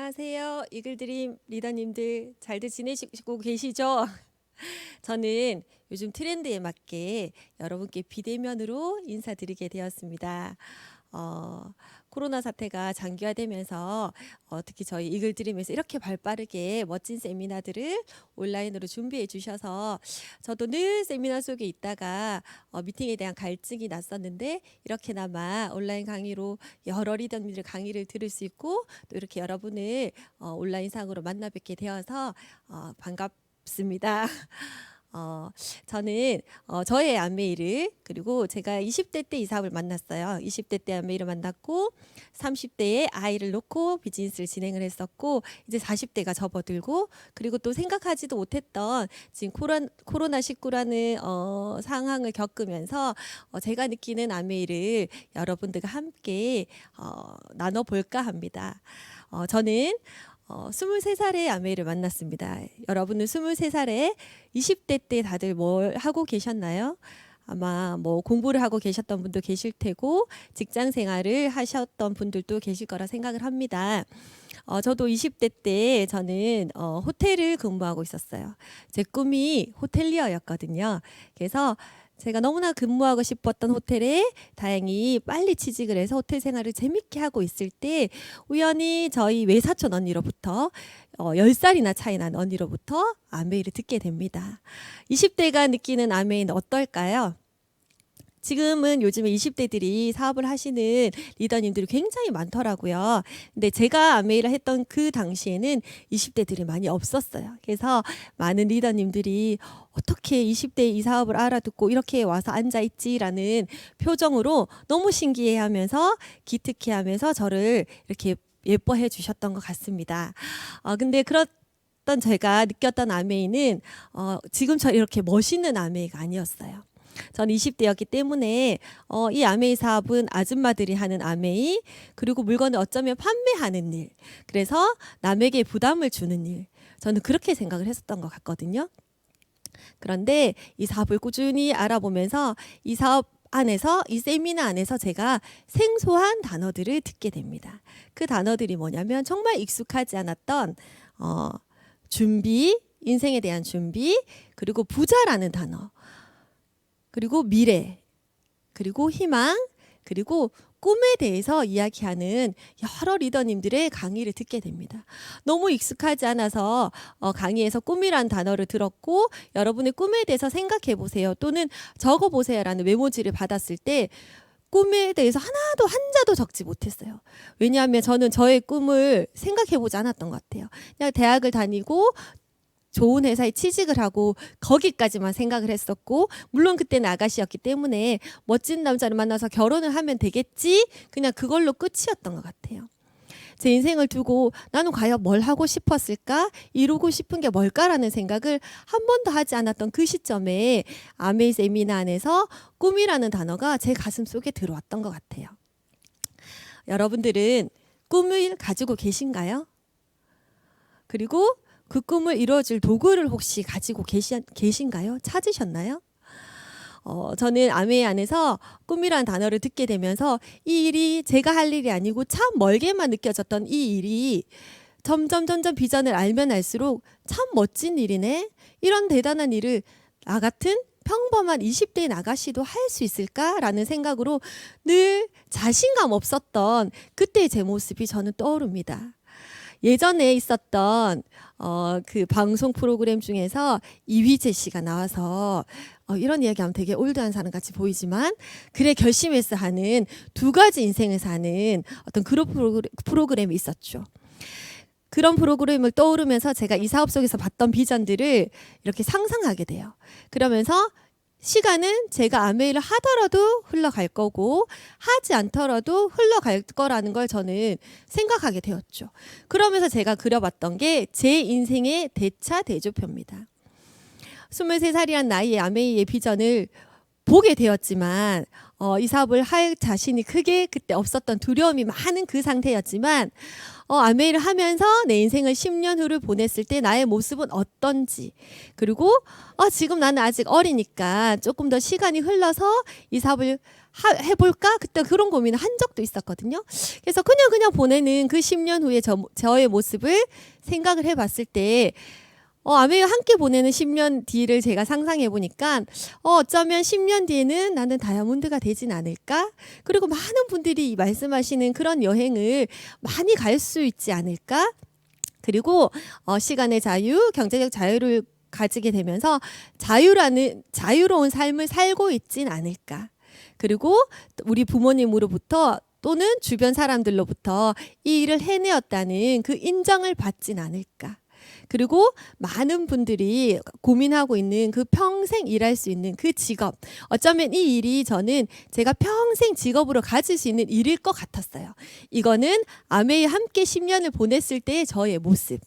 안녕하세요. 이글드림 리더님들 잘들 지내시고 계시죠? 저는 요즘 트렌드에 맞게 여러분께 비대면으로 인사드리게 되었습니다. 어, 코로나 사태가 장기화되면서 특히 저희 이글드림에서 이렇게 발빠르게 멋진 세미나들을 온라인으로 준비해 주셔서 저도 늘 세미나 속에 있다가 미팅에 대한 갈증이 났었는데 이렇게나마 온라인 강의로 여러 리더님들 강의를 들을 수 있고 또 이렇게 여러분을 온라인상으로 만나 뵙게 되어서 반갑습니다. 어, 저는 저의 아메이를 그리고 제가 20대 때 이 사업을 만났어요. 20대 때 아메이를 만났고 30대에 아이를 놓고 비즈니스를 진행을 했었고 이제 40대가 접어들고 그리고 또 생각하지도 못했던 지금 코로나19라는 상황을 겪으면서 제가 느끼는 아메이를 여러분들과 함께 나눠볼까 합니다. 저는 23살에 아메이를 만났습니다. 여러분은 23살에 20대 때 다들 뭘 하고 계셨나요? 아마 뭐 공부를 하고 계셨던 분도 계실 테고 직장 생활을 하셨던 분들도 계실 거라 생각을 합니다. 저도 20대 때 저는 호텔을 근무하고 있었어요. 제 꿈이 호텔리어였거든요. 그래서 제가 너무나 근무하고 싶었던 호텔에 다행히 빨리 취직을 해서 호텔 생활을 재밌게 하고 있을 때 우연히 저희 외사촌 언니로부터 10살이나 차이 난 언니로부터 아메이를 듣게 됩니다. 20대가 느끼는 아메이는 어떨까요? 지금은 요즘에 20대들이 사업을 하시는 리더님들이 굉장히 많더라고요. 근데 제가 아메이를 했던 그 당시에는 20대들이 많이 없었어요. 그래서 많은 리더님들이 어떻게 20대 이 사업을 알아듣고 이렇게 와서 앉아있지라는 표정으로 너무 신기해하면서 기특해하면서 저를 이렇게 예뻐해 주셨던 것 같습니다. 근데 그랬던 제가 느꼈던 아메이는 지금처럼 이렇게 멋있는 아메이가 아니었어요. 전 20대였기 때문에 이 아메이 사업은 아줌마들이 하는 아메이 그리고 물건을 어쩌면 판매하는 일 그래서 남에게 부담을 주는 일 저는 그렇게 생각을 했었던 것 같거든요. 그런데 이 사업을 꾸준히 알아보면서 이 사업 안에서 이 세미나 안에서 제가 생소한 단어들을 듣게 됩니다. 그 단어들이 뭐냐면 정말 익숙하지 않았던 준비, 인생에 대한 준비 그리고 부자라는 단어 그리고 미래, 그리고 희망, 그리고 꿈에 대해서 이야기하는 여러 리더님들의 강의를 듣게 됩니다. 너무 익숙하지 않아서 강의에서 꿈이란 단어를 들었고 여러분의 꿈에 대해서 생각해 보세요. 또는 적어 보세요라는 메모지를 받았을 때 꿈에 대해서 하나도 한자도 적지 못했어요. 왜냐하면 저는 저의 꿈을 생각해 보지 않았던 것 같아요. 그냥 대학을 다니고 좋은 회사에 취직을 하고 거기까지만 생각을 했었고 물론 그때는 아가씨였기 때문에 멋진 남자를 만나서 결혼을 하면 되겠지 그냥 그걸로 끝이었던 것 같아요. 제 인생을 두고 나는 과연 뭘 하고 싶었을까 이루고 싶은 게 뭘까라는 생각을 한 번도 하지 않았던 그 시점에 아메이 세미나 안에서 꿈이라는 단어가 제 가슴 속에 들어왔던 것 같아요. 여러분들은 꿈을 가지고 계신가요? 그리고 그 꿈을 이루어줄 도구를 혹시 가지고 계신가요? 찾으셨나요? 저는 아메이 안에서 꿈이란 단어를 듣게 되면서 이 일이 제가 할 일이 아니고 참 멀게만 느껴졌던 이 일이 점점 비전을 알면 알수록 참 멋진 일이네. 이런 대단한 일을 나 같은 평범한 20대의 아가씨도 할 수 있을까라는 생각으로 늘 자신감 없었던 그때의 제 모습이 저는 떠오릅니다. 예전에 있었던 그 방송 프로그램 중에서 이휘재 씨가 나와서 이런 이야기하면 되게 올드한 사람 같이 보이지만 그래 결심해서 하는 두 가지 인생을 사는 어떤 그런 프로그램이 있었죠. 그런 프로그램을 떠오르면서 제가 이 사업 속에서 봤던 비전들을 이렇게 상상하게 돼요. 그러면서 시간은 제가 아메이를 하더라도 흘러갈 거고 하지 않더라도 흘러갈 거라는 걸 저는 생각하게 되었죠. 그러면서 제가 그려봤던 게 제 인생의 대차대조표입니다. 23살이란 나이에 아메이의 비전을 보게 되었지만 이 사업을 할 자신이 크게 그때 없었던 두려움이 많은 그 상태였지만 아메이를 하면서 내 인생을 10년 후를 보냈을 때 나의 모습은 어떤지, 그리고 지금 나는 아직 어리니까 조금 더 시간이 흘러서 이 사업을 해볼까? 그때 그런 고민을 한 적도 있었거든요. 그래서 그냥 보내는 그 10년 후에 저의 모습을 생각을 해봤을 때 아메이와 함께 보내는 10년 뒤를 제가 상상해 보니까 어쩌면 10년 뒤에는 나는 다이아몬드가 되진 않을까? 그리고 많은 분들이 말씀하시는 그런 여행을 많이 갈 수 있지 않을까? 그리고 시간의 자유, 경제적 자유를 가지게 되면서 자유로운 삶을 살고 있진 않을까? 그리고 우리 부모님으로부터 또는 주변 사람들로부터 이 일을 해내었다는 그 인정을 받진 않을까? 그리고 많은 분들이 고민하고 있는 그 평생 일할 수 있는 그 직업, 어쩌면 이 일이 저는 제가 평생 직업으로 가질 수 있는 일일 것 같았어요. 이거는 아메이 함께 10년을 보냈을 때의 저의 모습.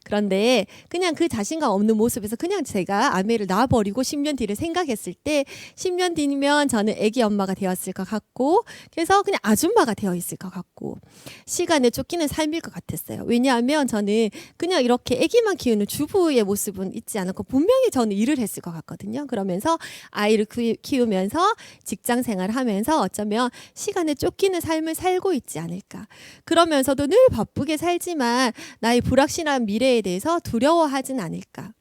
그런데 그냥 그 자신감 없는 모습에서 그냥 제가 아메이를 놔버리고 10년 뒤를 생각했을 때 10년 뒤면 저는 아기 엄마가 되었을 것 같고, 그래서 그냥 아줌마가 되어 있을 것 같고, 시간에 쫓기는 삶일 것 같았어요. 왜냐하면 저는 그냥 이렇게 아기만 키우는 주부의 모습은 있지 않았고 분명히 저는 일을 했을 것 같거든요. 그러면서 아이를 키우면서 직장 생활을 하면서 어쩌면 시간에 쫓기는 삶을 살고 있지 않을까. 그러면서도 늘 바쁘게 살지만 나의 불확실한 미래에 대해서 두려워하진 않을까.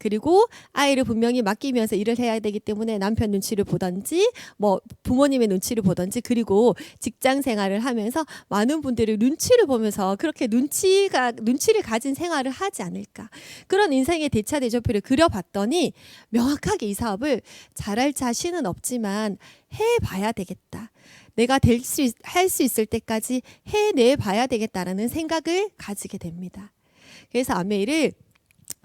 그리고 아이를 분명히 맡기면서 일을 해야 되기 때문에 남편 눈치를 보든지 뭐 부모님의 눈치를 보든지, 그리고 직장 생활을 하면서 많은 분들의 눈치를 보면서 그렇게 눈치를 가진 생활을 하지 않을까. 그런 인생의 대차 대조표를 그려봤더니 명확하게 이 사업을 잘할 자신은 없지만 해봐야 되겠다. 내가 할 수 있을 때까지 해내 봐야 되겠다라는 생각을 가지게 됩니다. 그래서 아메이를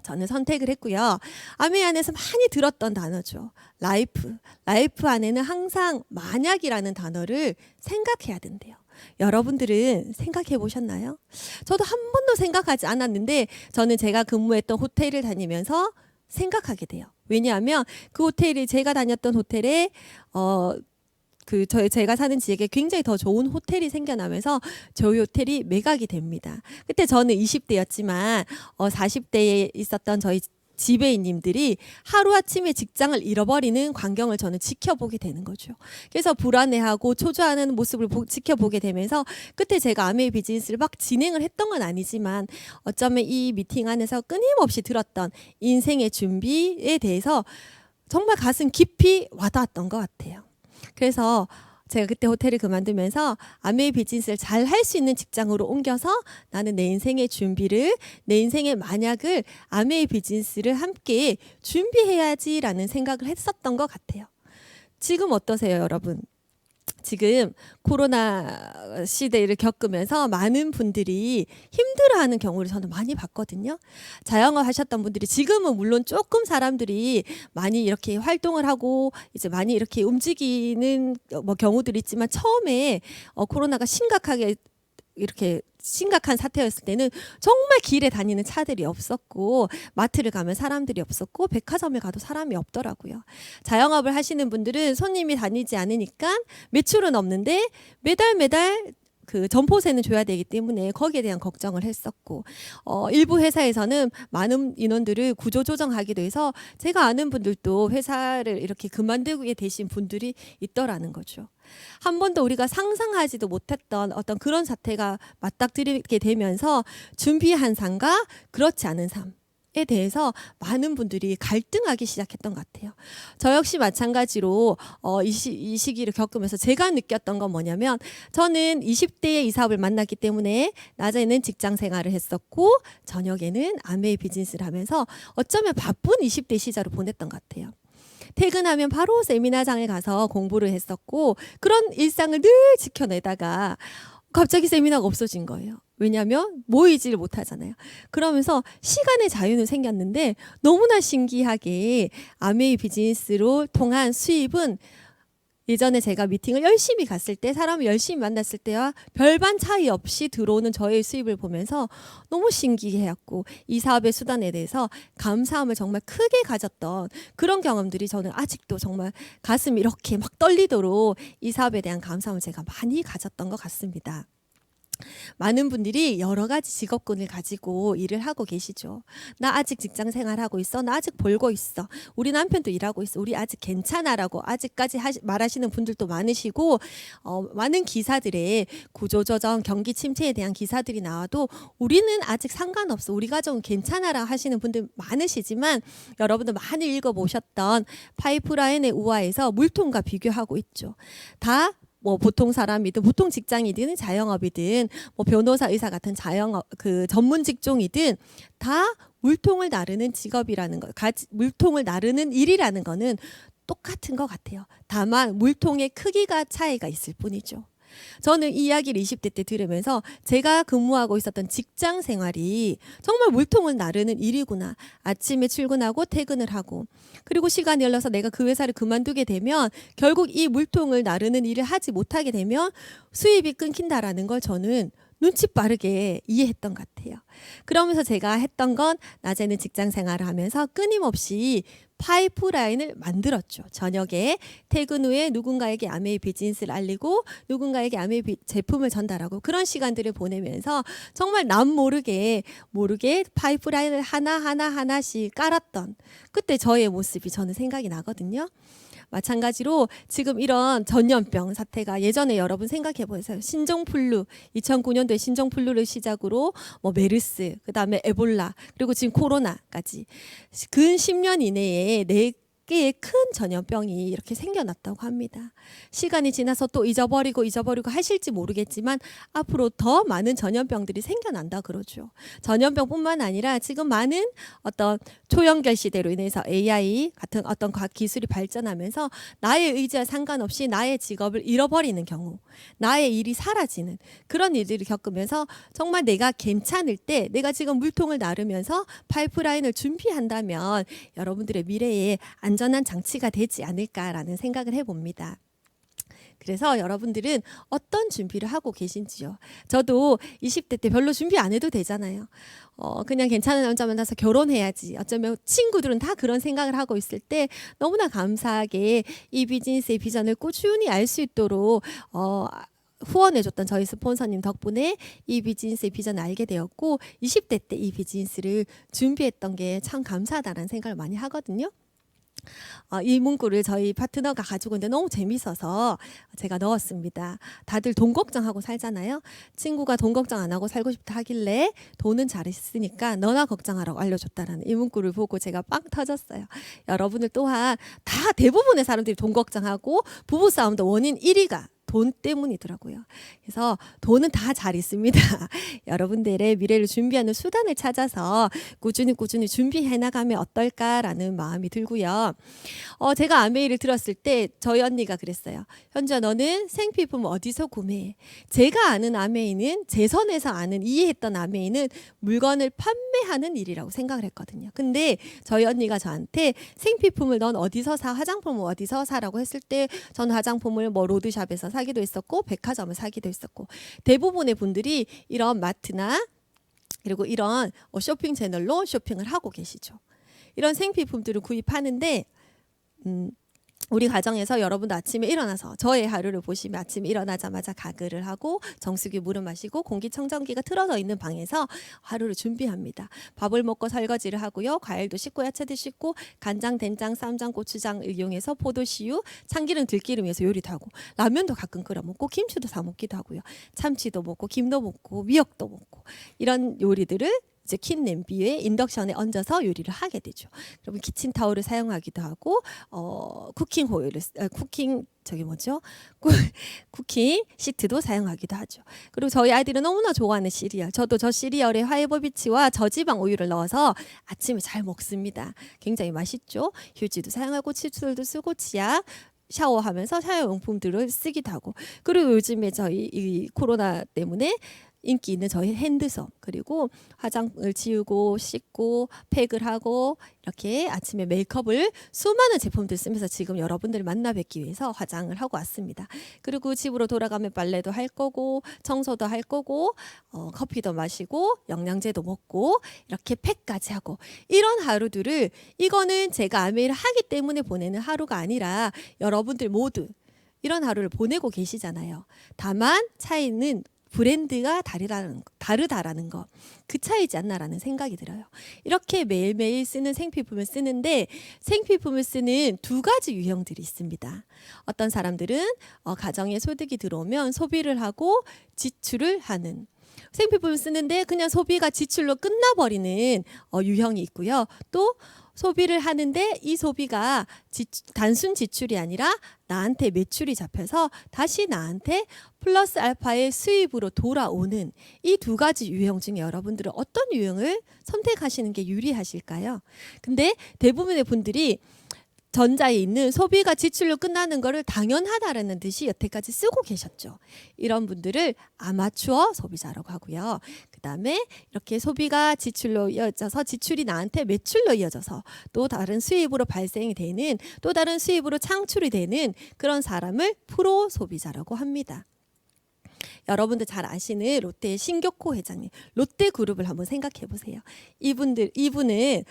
저는 선택을 했고요. 아메이 안에서 많이 들었던 단어죠. 라이프. 라이프 안에는 항상 만약이라는 단어를 생각해야 된대요. 여러분들은 생각해 보셨나요? 저도 한 번도 생각하지 않았는데 저는 제가 근무했던 호텔을 다니면서 생각하게 돼요. 왜냐하면 그 호텔이 제가 다녔던 호텔에 제가 사는 지역에 굉장히 더 좋은 호텔이 생겨나면서 저희 호텔이 매각이 됩니다. 그때 저는 20대였지만 40대에 있었던 저희 지배인님들이 하루아침에 직장을 잃어버리는 광경을 저는 지켜보게 되는 거죠. 그래서 불안해하고 초조하는 모습을 지켜보게 되면서 그때 제가 아메이 비즈니스를 막 진행을 했던 건 아니지만 어쩌면 이 미팅 안에서 끊임없이 들었던 인생의 준비에 대해서 정말 가슴 깊이 와닿았던 것 같아요. 그래서 제가 그때 호텔을 그만두면서 아메이 비즈니스를 잘 할 수 있는 직장으로 옮겨서 나는 내 인생의 준비를, 내 인생의 만약을 아메이 비즈니스를 함께 준비해야지라는 생각을 했었던 것 같아요. 지금 어떠세요, 여러분? 지금 코로나 시대를 겪으면서 많은 분들이 힘들어하는 경우를 저는 많이 봤거든요. 자영업 하셨던 분들이 지금은 물론 조금 사람들이 많이 이렇게 활동을 하고 이제 많이 이렇게 움직이는 경우들이 있지만 처음에 코로나가 심각한 사태였을 때는 정말 길에 다니는 차들이 없었고 마트를 가면 사람들이 없었고 백화점에 가도 사람이 없더라고요. 자영업을 하시는 분들은 손님이 다니지 않으니까 매출은 없는데 매달 그 점포세는 줘야 되기 때문에 거기에 대한 걱정을 했었고, 일부 회사에서는 많은 인원들을 구조조정하기도 해서 제가 아는 분들도 회사를 이렇게 그만두게 되신 분들이 있더라는 거죠. 한 번도 우리가 상상하지도 못했던 어떤 그런 사태가 맞닥뜨리게 되면서 준비한 삶과 그렇지 않은 삶에 대해서 많은 분들이 갈등하기 시작했던 것 같아요. 저 역시 마찬가지로 이 시기를 겪으면서 제가 느꼈던 건 뭐냐면, 저는 20대에 이 사업을 만났기 때문에 낮에는 직장 생활을 했었고 저녁에는 아메이 비즈니스를 하면서 어쩌면 바쁜 20대 시절을 보냈던 것 같아요. 퇴근하면 바로 세미나장에 가서 공부를 했었고 그런 일상을 늘 지켜내다가 갑자기 세미나가 없어진 거예요. 왜냐하면 모이지를 못하잖아요. 그러면서 시간의 자유는 생겼는데 너무나 신기하게 아메이 비즈니스로 통한 수입은 예전에 제가 미팅을 열심히 갔을 때 사람을 열심히 만났을 때와 별반 차이 없이 들어오는 저의 수입을 보면서 너무 신기해했고 이 사업의 수단에 대해서 감사함을 정말 크게 가졌던 그런 경험들이 저는 아직도 정말 가슴이 이렇게 막 떨리도록 이 사업에 대한 감사함을 제가 많이 가졌던 것 같습니다. 많은 분들이 여러 가지 직업군을 가지고 일을 하고 계시죠. 나 아직 직장 생활하고 있어. 나 아직 벌고 있어. 우리 남편도 일하고 있어. 우리 아직 괜찮아라고 아직까지 말하시는 분들도 많으시고 많은 기사들의 구조조정, 경기 침체에 대한 기사들이 나와도 우리는 아직 상관없어. 우리 가정은 괜찮아라 하시는 분들 많으시지만 여러분들 많이 읽어보셨던 파이프라인의 우화에서 물통과 비교하고 있죠. 다 뭐 보통 사람이든 보통 직장이든 자영업이든 뭐 변호사 의사 같은 자영업 그 전문 직종이든 다 물통을 나르는 직업이라는 거, 물통을 나르는 일이라는 거는 똑같은 것 같아요. 다만 물통의 크기가 차이가 있을 뿐이죠. 저는 이 이야기를 20대 때 들으면서 제가 근무하고 있었던 직장 생활이 정말 물통을 나르는 일이구나. 아침에 출근하고 퇴근을 하고 그리고 시간이 흘러서 내가 그 회사를 그만두게 되면 결국 이 물통을 나르는 일을 하지 못하게 되면 수입이 끊긴다라는 걸 저는 눈치 빠르게 이해했던 것 같아요. 그러면서 제가 했던 건 낮에는 직장 생활을 하면서 끊임없이 파이프라인을 만들었죠. 저녁에 퇴근 후에 누군가에게 아메이 비즈니스를 알리고 누군가에게 아메이 제품을 전달하고 그런 시간들을 보내면서 정말 남 모르게 파이프라인을 하나씩 깔았던 그때 저의 모습이 저는 생각이 나거든요. 마찬가지로 지금 이런 전염병 사태가 예전에 여러분 생각해 보세요. 신종플루 2009년도에 신종플루를 시작으로 뭐 메르스, 그다음에 에볼라, 그리고 지금 코로나까지 근 10년 이내에 4개의 큰 전염병이 이렇게 생겨났다고 합니다. 시간이 지나서 또 잊어버리고 하실지 모르겠지만 앞으로 더 많은 전염병들이 생겨난다 그러죠. 전염병뿐만 아니라 지금 많은 어떤 초연결 시대로 인해서 AI 같은 어떤 과학 기술이 발전하면서 나의 의지와 상관없이 나의 직업을 잃어버리는 경우, 나의 일이 사라지는 그런 일들을 겪으면서 정말 내가 괜찮을 때 내가 지금 물통을 나르면서 파이프라인을 준비한다면 여러분들의 미래에 안전한 장치가 되지 않을까라는 생각을 해봅니다. 그래서 여러분들은 어떤 준비를 하고 계신지요? 저도 20대 때 별로 준비 안 해도 되잖아요. 그냥 괜찮은 남자 만나서 결혼해야지. 어쩌면 친구들은 다 그런 생각을 하고 있을 때 너무나 감사하게 이 비즈니스의 비전을 꾸준히 알 수 있도록 후원해줬던 저희 스폰서님 덕분에 이 비즈니스의 비전을 알게 되었고 20대 때 이 비즈니스를 준비했던 게 참 감사하다는 생각을 많이 하거든요. 이 문구를 저희 파트너가 가지고 있는데 너무 재밌어서 제가 넣었습니다. 다들 돈 걱정하고 살잖아요. 친구가 돈 걱정 안 하고 살고 싶다 하길래 돈은 잘 있으니까 너나 걱정하라고 알려줬다라는 이 문구를 보고 제가 빵 터졌어요. 여러분들 또한 다 대부분의 사람들이 돈 걱정하고 부부싸움도 원인 1위가 돈 때문이더라고요. 그래서 돈은 다 잘 있습니다. 여러분들의 미래를 준비하는 수단을 찾아서 꾸준히 준비해 나가면 어떨까라는 마음이 들고요. 제가 아메이를 들었을 때 저희 언니가 그랬어요. 현주야, 너는 생필품 어디서 구매해? 제가 아는 아메이는 제 선에서 아는 이해했던 아메이는 물건을 판매하는 일이라고 생각을 했거든요. 근데 저희 언니가 저한테 생필품을 넌 어디서 사? 화장품을 어디서 사라고 했을 때 저는 화장품을 뭐 로드샵에서 사기도 했었고 백화점을 사기도 했었고 대부분의 분들이 이런 마트나 그리고 이런 쇼핑 채널로 쇼핑을 하고 계시죠. 이런 생필품들을 구입하는데 우리 가정에서 여러분도 아침에 일어나서 저의 하루를 보시면 아침에 일어나자마자 가글을 하고 정수기 물을 마시고 공기청정기가 틀어져 있는 방에서 하루를 준비합니다. 밥을 먹고 설거지를 하고요. 과일도 씻고 야채도 씻고 간장, 된장, 쌈장, 고추장을 이용해서 포도씨유, 참기름, 들기름에서 요리도 하고 라면도 가끔 끓여 먹고 김치도 사 먹기도 하고요. 참치도 먹고 김도 먹고 미역도 먹고 이런 요리들을 이제 킨 냄비에 인덕션에 얹어서 요리를 하게 되죠. 그러면 키친타올을 사용하기도 하고 쿠킹 호일을 쿠킹 시트도 사용하기도 하죠. 그리고 저희 아이들은 너무나 좋아하는 시리얼. 저도 저 시리얼에 화이버비치와 저지방 우유를 넣어서 아침에 잘 먹습니다. 굉장히 맛있죠. 휴지도 사용하고 칫솔도 쓰고 치약 샤워하면서 샤워용품들을 쓰기도 하고 그리고 요즘에 저희 이 코로나 때문에 인기 있는 저희 핸드솜, 그리고 화장을 지우고 씻고 팩을 하고 이렇게 아침에 메이크업을 수많은 제품들 쓰면서 지금 여러분들을 만나 뵙기 위해서 화장을 하고 왔습니다. 그리고 집으로 돌아가면 빨래도 할 거고 청소도 할 거고 커피도 마시고 영양제도 먹고 이렇게 팩까지 하고, 이런 하루들을, 이거는 제가 아메이를 하기 때문에 보내는 하루가 아니라 여러분들 모두 이런 하루를 보내고 계시잖아요. 다만 차이는 브랜드가 다르다라는 거, 그 차이지 않나라는 생각이 들어요. 이렇게 매일매일 쓰는 생필품을 쓰는데, 생필품을 쓰는 두 가지 유형들이 있습니다. 어떤 사람들은 가정에 소득이 들어오면 소비를 하고 지출을 하는, 생필품을 쓰는데 그냥 소비가 지출로 끝나버리는 유형이 있고요. 또 소비를 하는데 이 소비가 단순 지출이 아니라 나한테 매출이 잡혀서 다시 나한테 플러스 알파의 수입으로 돌아오는, 이 두 가지 유형 중에 여러분들은 어떤 유형을 선택하시는 게 유리하실까요? 근데 대부분의 분들이 전자에 있는 소비가 지출로 끝나는 거를 당연하다라는 듯이 여태까지 쓰고 계셨죠. 이런 분들을 아마추어 소비자라고 하고요. 그 다음에 이렇게 소비가 지출로 이어져서 지출이 나한테 매출로 이어져서 또 다른 수입으로 발생이 되는, 또 다른 수입으로 창출이 되는 그런 사람을 프로 소비자라고 합니다. 여러분들 잘 아시는 롯데의 신격호 회장님, 롯데그룹을 한번 생각해 보세요. 이분은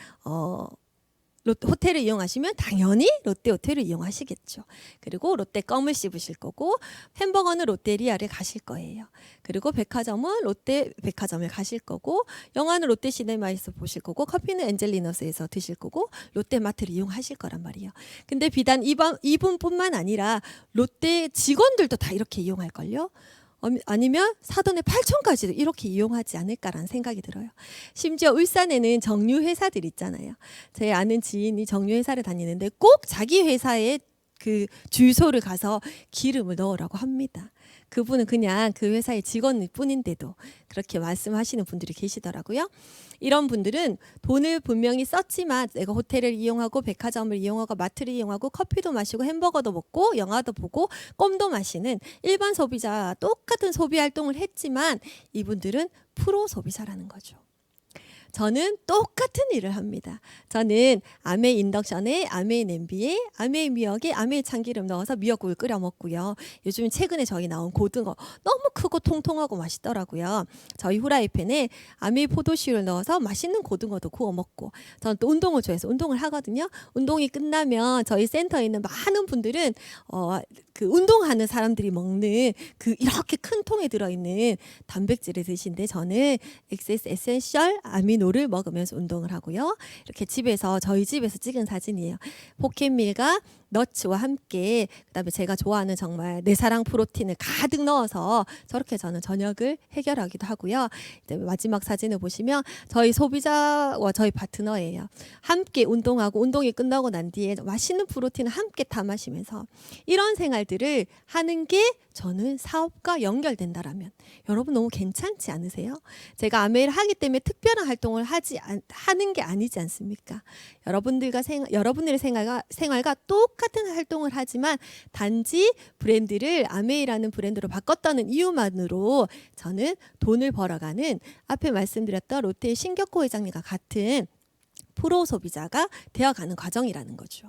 호텔을 이용하시면 당연히 롯데 호텔을 이용하시겠죠. 그리고 롯데 껌을 씹으실 거고, 햄버거는 롯데리아를 가실 거예요. 그리고 백화점은 롯데 백화점을 가실 거고, 영화는 롯데 시네마에서 보실 거고, 커피는 엔젤리너스에서 드실 거고, 롯데마트를 이용하실 거란 말이에요. 근데 비단 이분뿐만 아니라 롯데 직원들도 다 이렇게 이용할걸요. 아니면 사돈의 8촌까지도 이렇게 이용하지 않을까라는 생각이 들어요. 심지어 울산에는 정유회사들 있잖아요. 제 아는 지인이 정유회사를 다니는데 꼭 자기 회사에 그 주유소를 가서 기름을 넣으라고 합니다. 그분은 그냥 그 회사의 직원일 뿐인데도 그렇게 말씀하시는 분들이 계시더라고요. 이런 분들은 돈을 분명히 썼지만 내가 호텔을 이용하고 백화점을 이용하고 마트를 이용하고 커피도 마시고 햄버거도 먹고 영화도 보고 껌도 마시는 일반 소비자와 똑같은 소비 활동을 했지만 이분들은 프로 소비자라는 거죠. 저는 똑같은 일을 합니다. 저는 아메이 인덕션에, 아메이 냄비에, 아메이 미역에 아메이 참기름 넣어서 미역국을 끓여 먹고요. 요즘 최근에 저희 나온 고등어 너무 크고 통통하고 맛있더라고요. 저희 후라이팬에 아메이 포도씨를 넣어서 맛있는 고등어도 구워 먹고, 저는 또 운동을 좋아해서 운동을 하거든요. 운동이 끝나면 저희 센터에 있는 많은 분들은 그 운동하는 사람들이 먹는 그 이렇게 큰 통에 들어있는 단백질을 드시는데, 저는 엑세스 에센셜 아미노를 먹으면서 운동을 하고요. 이렇게 집에서, 저희 집에서 찍은 사진이에요. 포켓밀과 너츠와 함께, 그다음에 제가 좋아하는 정말 내 사랑 프로틴을 가득 넣어서 저렇게 저는 저녁을 해결하기도 하고요. 이제 마지막 사진을 보시면 저희 소비자와 저희 파트너예요. 함께 운동하고 운동이 끝나고 난 뒤에 맛있는 프로틴을 함께 다 마시면서 이런 생활들을 하는 게 저는 사업과 연결된다라면 여러분 너무 괜찮지 않으세요? 제가 아메이를 하기 때문에 특별한 활동을 하는 게 아니지 않습니까? 여러분들의 생활과 똑같은 활동을 하지만 단지 브랜드를 아메이라는 브랜드로 바꿨다는 이유만으로 저는 돈을 벌어가는, 앞에 말씀드렸던 롯데의 신격호 회장님과 같은 프로 소비자가 되어가는 과정이라는 거죠.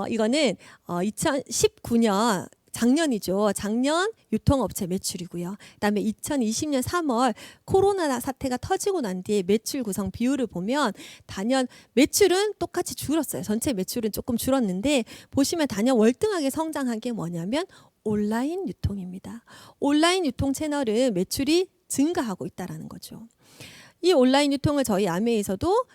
이거는 2019년 작년이죠. 작년 유통업체 매출이고요. 그다음에 2020년 3월 코로나 사태가 터지고 난 뒤에 매출 구성 비율을 보면 단연 매출은 똑같이 줄었어요. 전체 매출은 조금 줄었는데 보시면 단연 월등하게 성장한 게 뭐냐면 온라인 유통입니다. 온라인 유통 채널은 매출이 증가하고 있다라는 거죠. 이 온라인 유통을 저희 아메이에서도,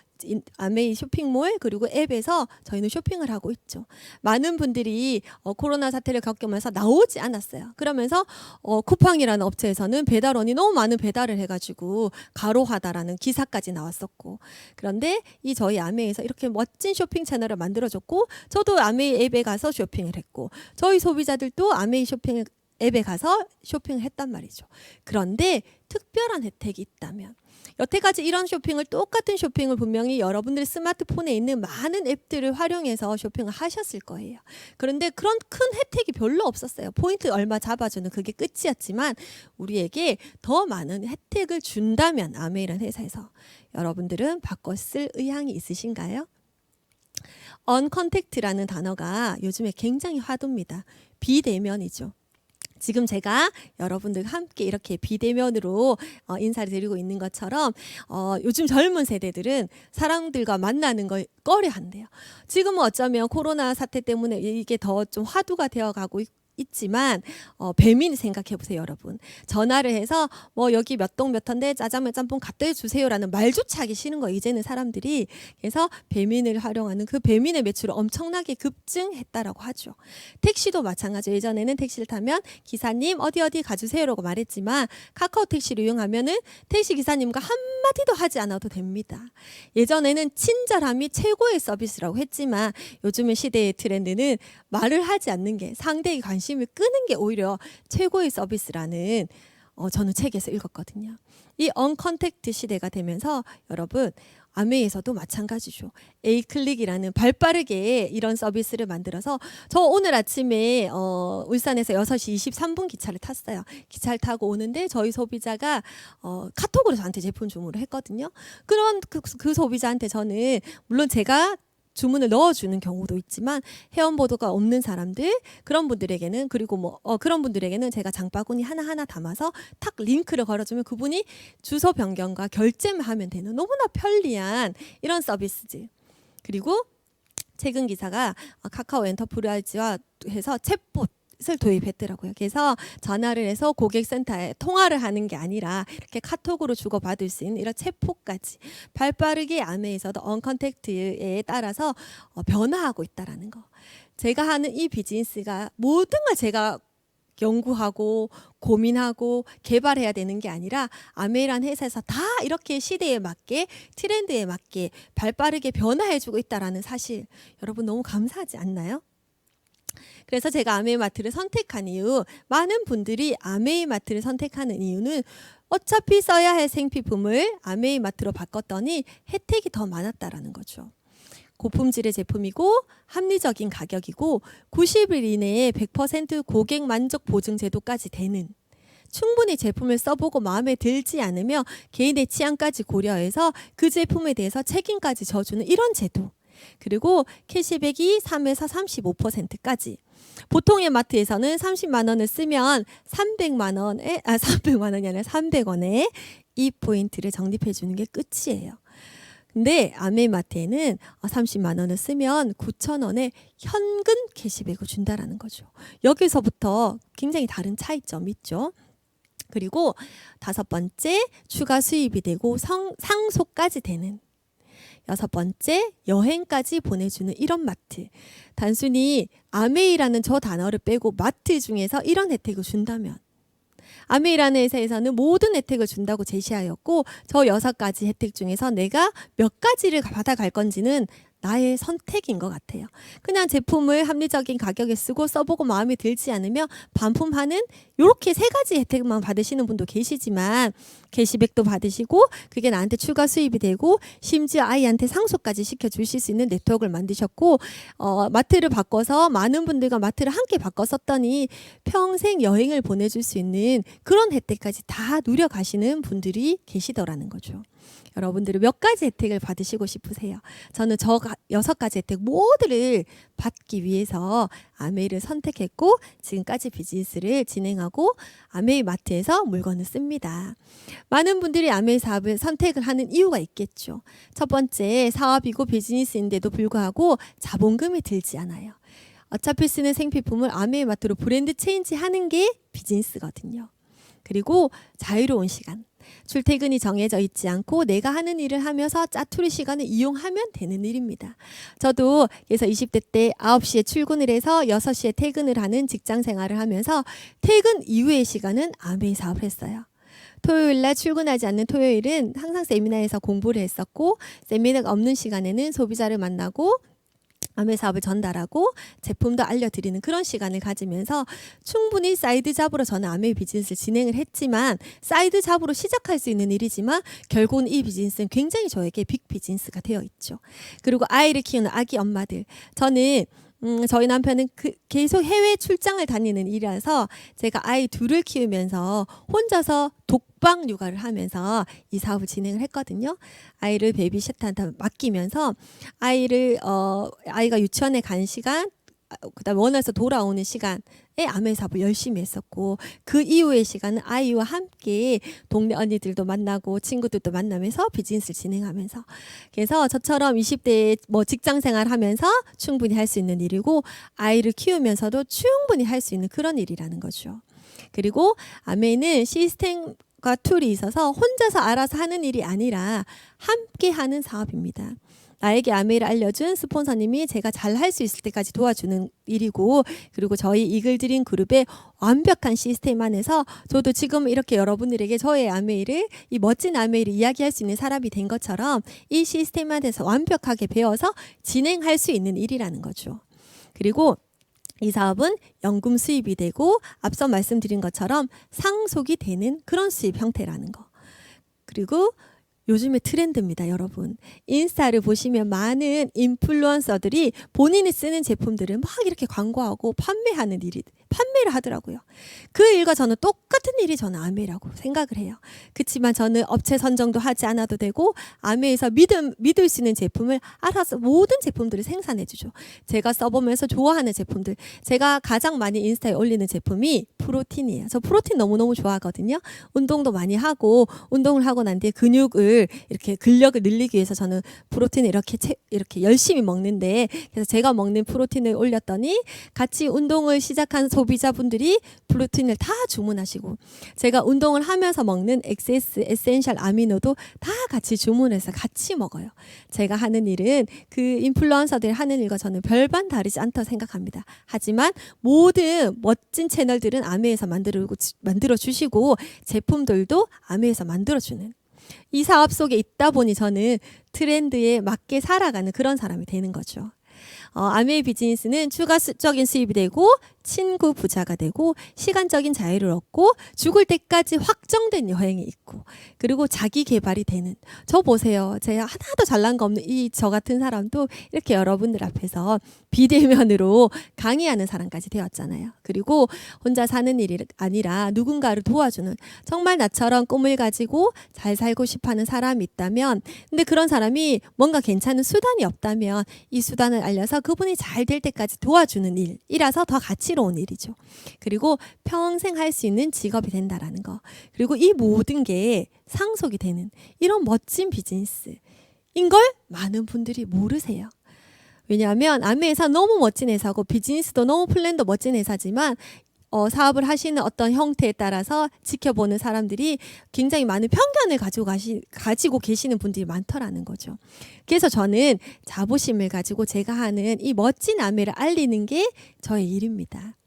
아메이 쇼핑몰 그리고 앱에서 저희는 쇼핑을 하고 있죠. 많은 분들이 코로나 사태를 겪으면서 나오지 않았어요. 그러면서 쿠팡이라는 업체에서는 배달원이 너무 많은 배달을 해가지고 가로하다라는 기사까지 나왔었고, 그런데 이 저희 아메이에서 이렇게 멋진 쇼핑 채널을 만들어줬고, 저도 아메이 앱에 가서 쇼핑을 했고, 저희 소비자들도 아메이 쇼핑 앱에 가서 쇼핑을 했단 말이죠. 그런데 특별한 혜택이 있다면, 여태까지 이런 쇼핑을 똑같은 쇼핑을 분명히 여러분들의 스마트폰에 있는 많은 앱들을 활용해서 쇼핑을 하셨을 거예요. 그런데 그런 큰 혜택이 별로 없었어요. 포인트 얼마 잡아주는 그게 끝이었지만 우리에게 더 많은 혜택을 준다면 아메이란 회사에서 여러분들은 바꿔 쓸 의향이 있으신가요? 언컨택트라는 단어가 요즘에 굉장히 화두입니다. 비대면이죠. 지금 제가 여러분들과 함께 이렇게 비대면으로 인사를 드리고 있는 것처럼 요즘 젊은 세대들은 사람들과 만나는 걸 꺼려한대요. 지금은 어쩌면 코로나 사태 때문에 이게 더 좀 화두가 되어가고 있지만 배민 생각해 보세요, 여러분. 전화를 해서 뭐 여기 몇 동 몇 호인데 짜장면 짬뽕 갖다 주세요라는 말조차 하기 싫은 거 이제는 사람들이. 그래서 배민을 활용하는 그 배민의 매출을 엄청나게 급증했다라고 하죠. 택시도 마찬가지. 예전에는 택시를 타면 기사님 어디 어디 가주세요라고 말했지만 카카오 택시를 이용하면은 택시 기사님과 한마디도 하지 않아도 됩니다. 예전에는 친절함이 최고의 서비스라고 했지만 요즘의 시대의 트렌드는 말을 하지 않는 게, 상대의 관심을 끄는 게 오히려 최고의 서비스라는 저는 책에서 읽었거든요. 이 언컨택트 시대가 되면서 여러분 아메이에서도 마찬가지죠. 에이클릭이라는 발빠르게 이런 서비스를 만들어서, 저 오늘 아침에 울산에서 6시 23분 기차를 탔어요. 기차를 타고 오는데 저희 소비자가 카톡으로 저한테 제품 주문을 했거든요. 그런 그 소비자한테 저는 물론 제가 주문을 넣어주는 경우도 있지만 회원번호가 없는 사람들, 그런 분들에게는, 그리고 그런 분들에게는 제가 장바구니 하나하나 담아서 탁 링크를 걸어주면 그분이 주소 변경과 결제만 하면 되는 너무나 편리한 이런 서비스지. 그리고 최근 기사가 카카오 엔터프라이즈와 해서 챗봇을 도입했더라고요. 그래서 전화를 해서 고객센터에 통화를 하는 게 아니라 이렇게 카톡으로 주고받을 수 있는 이런 챗봇까지 발빠르게 아메에서도 언컨택트에 따라서 변화하고 있다라는 거. 제가 하는 이 비즈니스가 모든 걸 제가 연구하고 고민하고 개발해야 되는 게 아니라 아메이란 회사에서 다 이렇게 시대에 맞게 트렌드에 맞게 발빠르게 변화해주고 있다라는 사실, 여러분 너무 감사하지 않나요? 그래서 제가 아메이마트를 선택한 이유, 많은 분들이 아메이마트를 선택하는 이유는 어차피 써야 할 생필품을 아메이마트로 바꿨더니 혜택이 더 많았다라는 거죠. 고품질의 제품이고 합리적인 가격이고 90일 이내에 100% 고객 만족 보증 제도까지 되는, 충분히 제품을 써보고 마음에 들지 않으며 개인의 취향까지 고려해서 그 제품에 대해서 책임까지 져주는 이런 제도, 그리고 캐시백이 3에서 35%까지. 보통의 마트에서는 30만 원을 쓰면 300만 원이 아니라 300원에 이 포인트를 적립해 주는 게 끝이에요. 근데 아메이마트에는 30만 원을 쓰면 9,000원에 현금 캐시백을 준다라는 거죠. 여기서부터 굉장히 다른 차이점이 있죠. 그리고 5번째, 추가 수입이 되고 상속까지 되는. 6번째, 여행까지 보내주는 이런 마트. 단순히 아메이라는 저 단어를 빼고 마트 중에서 이런 혜택을 준다면, 아메이라는 회사에서는 모든 혜택을 준다고 제시하였고 저 6가지 혜택 중에서 내가 몇 가지를 받아갈 건지는 나의 선택인 것 같아요. 그냥 제품을 합리적인 가격에 쓰고 써보고 마음에 들지 않으면 반품하는 이렇게 3가지 혜택만 받으시는 분도 계시지만 캐시백도 받으시고 그게 나한테 추가 수입이 되고 심지어 아이한테 상속까지 시켜주실 수 있는 네트워크를 만드셨고 마트를 바꿔서 많은 분들과 마트를 함께 바꿔 썼더니 평생 여행을 보내줄 수 있는 그런 혜택까지 다 누려가시는 분들이 계시더라는 거죠. 여러분들은 몇 가지 혜택을 받으시고 싶으세요? 저는 저 6가지 혜택 모두를 받기 위해서 아메이를 선택했고 지금까지 비즈니스를 진행하고 아메이 마트에서 물건을 씁니다. 많은 분들이 아메이 사업을 선택을 하는 이유가 있겠죠. 첫 번째, 사업이고 비즈니스인데도 불구하고 자본금이 들지 않아요. 어차피 쓰는 생필품을 아메이 마트로 브랜드 체인지하는 게 비즈니스거든요. 그리고 자유로운 시간. 출퇴근이 정해져 있지 않고 내가 하는 일을 하면서 짜투리 시간을 이용하면 되는 일입니다. 저도 그래서 20대 때 9시에 출근을 해서 6시에 퇴근을 하는 직장 생활을 하면서 퇴근 이후의 시간은 아메이 사업을 했어요. 토요일날 출근하지 않는 토요일은 항상 세미나에서 공부를 했었고 세미나가 없는 시간에는 소비자를 만나고 아메 사업을 전달하고 제품도 알려드리는 그런 시간을 가지면서 충분히 사이드 잡으로 저는 아메 비즈니스를 진행을 했지만, 사이드 잡으로 시작할 수 있는 일이지만 결국은 이 비즈니스는 굉장히 저에게 빅 비즈니스가 되어 있죠. 그리고 아이를 키우는 아기 엄마들, 저는 저희 남편은 계속 해외 출장을 다니는 일이라서 제가 아이 둘을 키우면서 혼자서 독방 육아를 하면서 이 사업을 진행을 했거든요. 아이를 베이비시터한테 맡기면서 아이가 유치원에 간 시간, 그다음에 원에서 돌아오는 시간에 아메 사업을 열심히 했었고, 그 이후의 시간은 아이와 함께 동네 언니들도 만나고 친구들도 만나면서 비즈니스를 진행하면서, 그래서 저처럼 20대에 뭐 직장 생활하면서 충분히 할 수 있는 일이고, 아이를 키우면서도 충분히 할 수 있는 그런 일이라는 거죠. 그리고 아메는 시스템과 툴이 있어서 혼자서 알아서 하는 일이 아니라 함께 하는 사업입니다. 나에게 아메이를 알려준 스폰서님이 제가 잘 할 수 있을 때까지 도와주는 일이고, 그리고 저희 이글드림 그룹의 완벽한 시스템 안에서 저도 지금 이렇게 여러분들에게 저의 아메이를, 이 멋진 아메이를 이야기할 수 있는 사람이 된 것처럼 이 시스템 안에서 완벽하게 배워서 진행할 수 있는 일이라는 거죠. 그리고 이 사업은 연금 수입이 되고 앞서 말씀드린 것처럼 상속이 되는 그런 수입 형태라는 거. 그리고 요즘의 트렌드입니다, 여러분. 인스타를 보시면 많은 인플루언서들이 본인이 쓰는 제품들을 막 이렇게 광고하고 판매를 하더라고요. 그 일과 저는 똑같은 일이 저는 아메라고 생각을 해요. 그렇지만 저는 업체 선정도 하지 않아도 되고, 아메에서 믿을 수 있는 제품을 알아서 모든 제품들을 생산해 주죠. 제가 써보면서 좋아하는 제품들, 제가 가장 많이 인스타에 올리는 제품이 프로틴이에요. 저 프로틴 너무너무 좋아하거든요. 운동도 많이 하고, 운동을 하고 난 뒤에 근력을 늘리기 위해서 저는 프로틴을 이렇게 열심히 먹는데, 그래서 제가 먹는 프로틴을 올렸더니 같이 운동을 시작한 소비자분들이 프로틴을 다 주문하시고, 제가 운동을 하면서 먹는 에센셜 아미노도 다 같이 주문해서 같이 먹어요. 제가 하는 일은 그 인플루언서들이 하는 일과 저는 별반 다르지 않다고 생각합니다. 하지만 모든 멋진 채널들은 아메에서 만들어 주시고, 제품들도 아메에서 만들어 주는, 이 사업 속에 있다 보니 저는 트렌드에 맞게 살아가는 그런 사람이 되는 거죠. 아메이 비즈니스는 추가적인 수입이 되고, 친구 부자가 되고, 시간적인 자유를 얻고, 죽을 때까지 확정된 여행이 있고, 그리고 자기 개발이 되는, 저 보세요. 제가 하나도 잘난 거 없는 저 같은 사람도 이렇게 여러분들 앞에서 비대면으로 강의하는 사람까지 되었잖아요. 그리고 혼자 사는 일이 아니라 누군가를 도와주는, 정말 나처럼 꿈을 가지고 잘 살고 싶어하는 사람이 있다면, 근데 그런 사람이 뭔가 괜찮은 수단이 없다면 이 수단을 알려서 그분이 잘 될 때까지 도와주는 일이라서 더 가치로운 일이죠. 그리고 평생 할 수 있는 직업이 된다라는 거. 그리고 이 모든 게 상속이 되는 이런 멋진 비즈니스인 걸 많은 분들이 모르세요. 왜냐하면 아메회사 너무 멋진 회사고, 비즈니스도 너무 플랜도 멋진 회사지만 사업을 하시는 어떤 형태에 따라서 지켜보는 사람들이 굉장히 많은 편견을 가지고 계시는 분들이 많더라는 거죠. 그래서 저는 자부심을 가지고 제가 하는 이 멋진 아메를 알리는 게 저의 일입니다.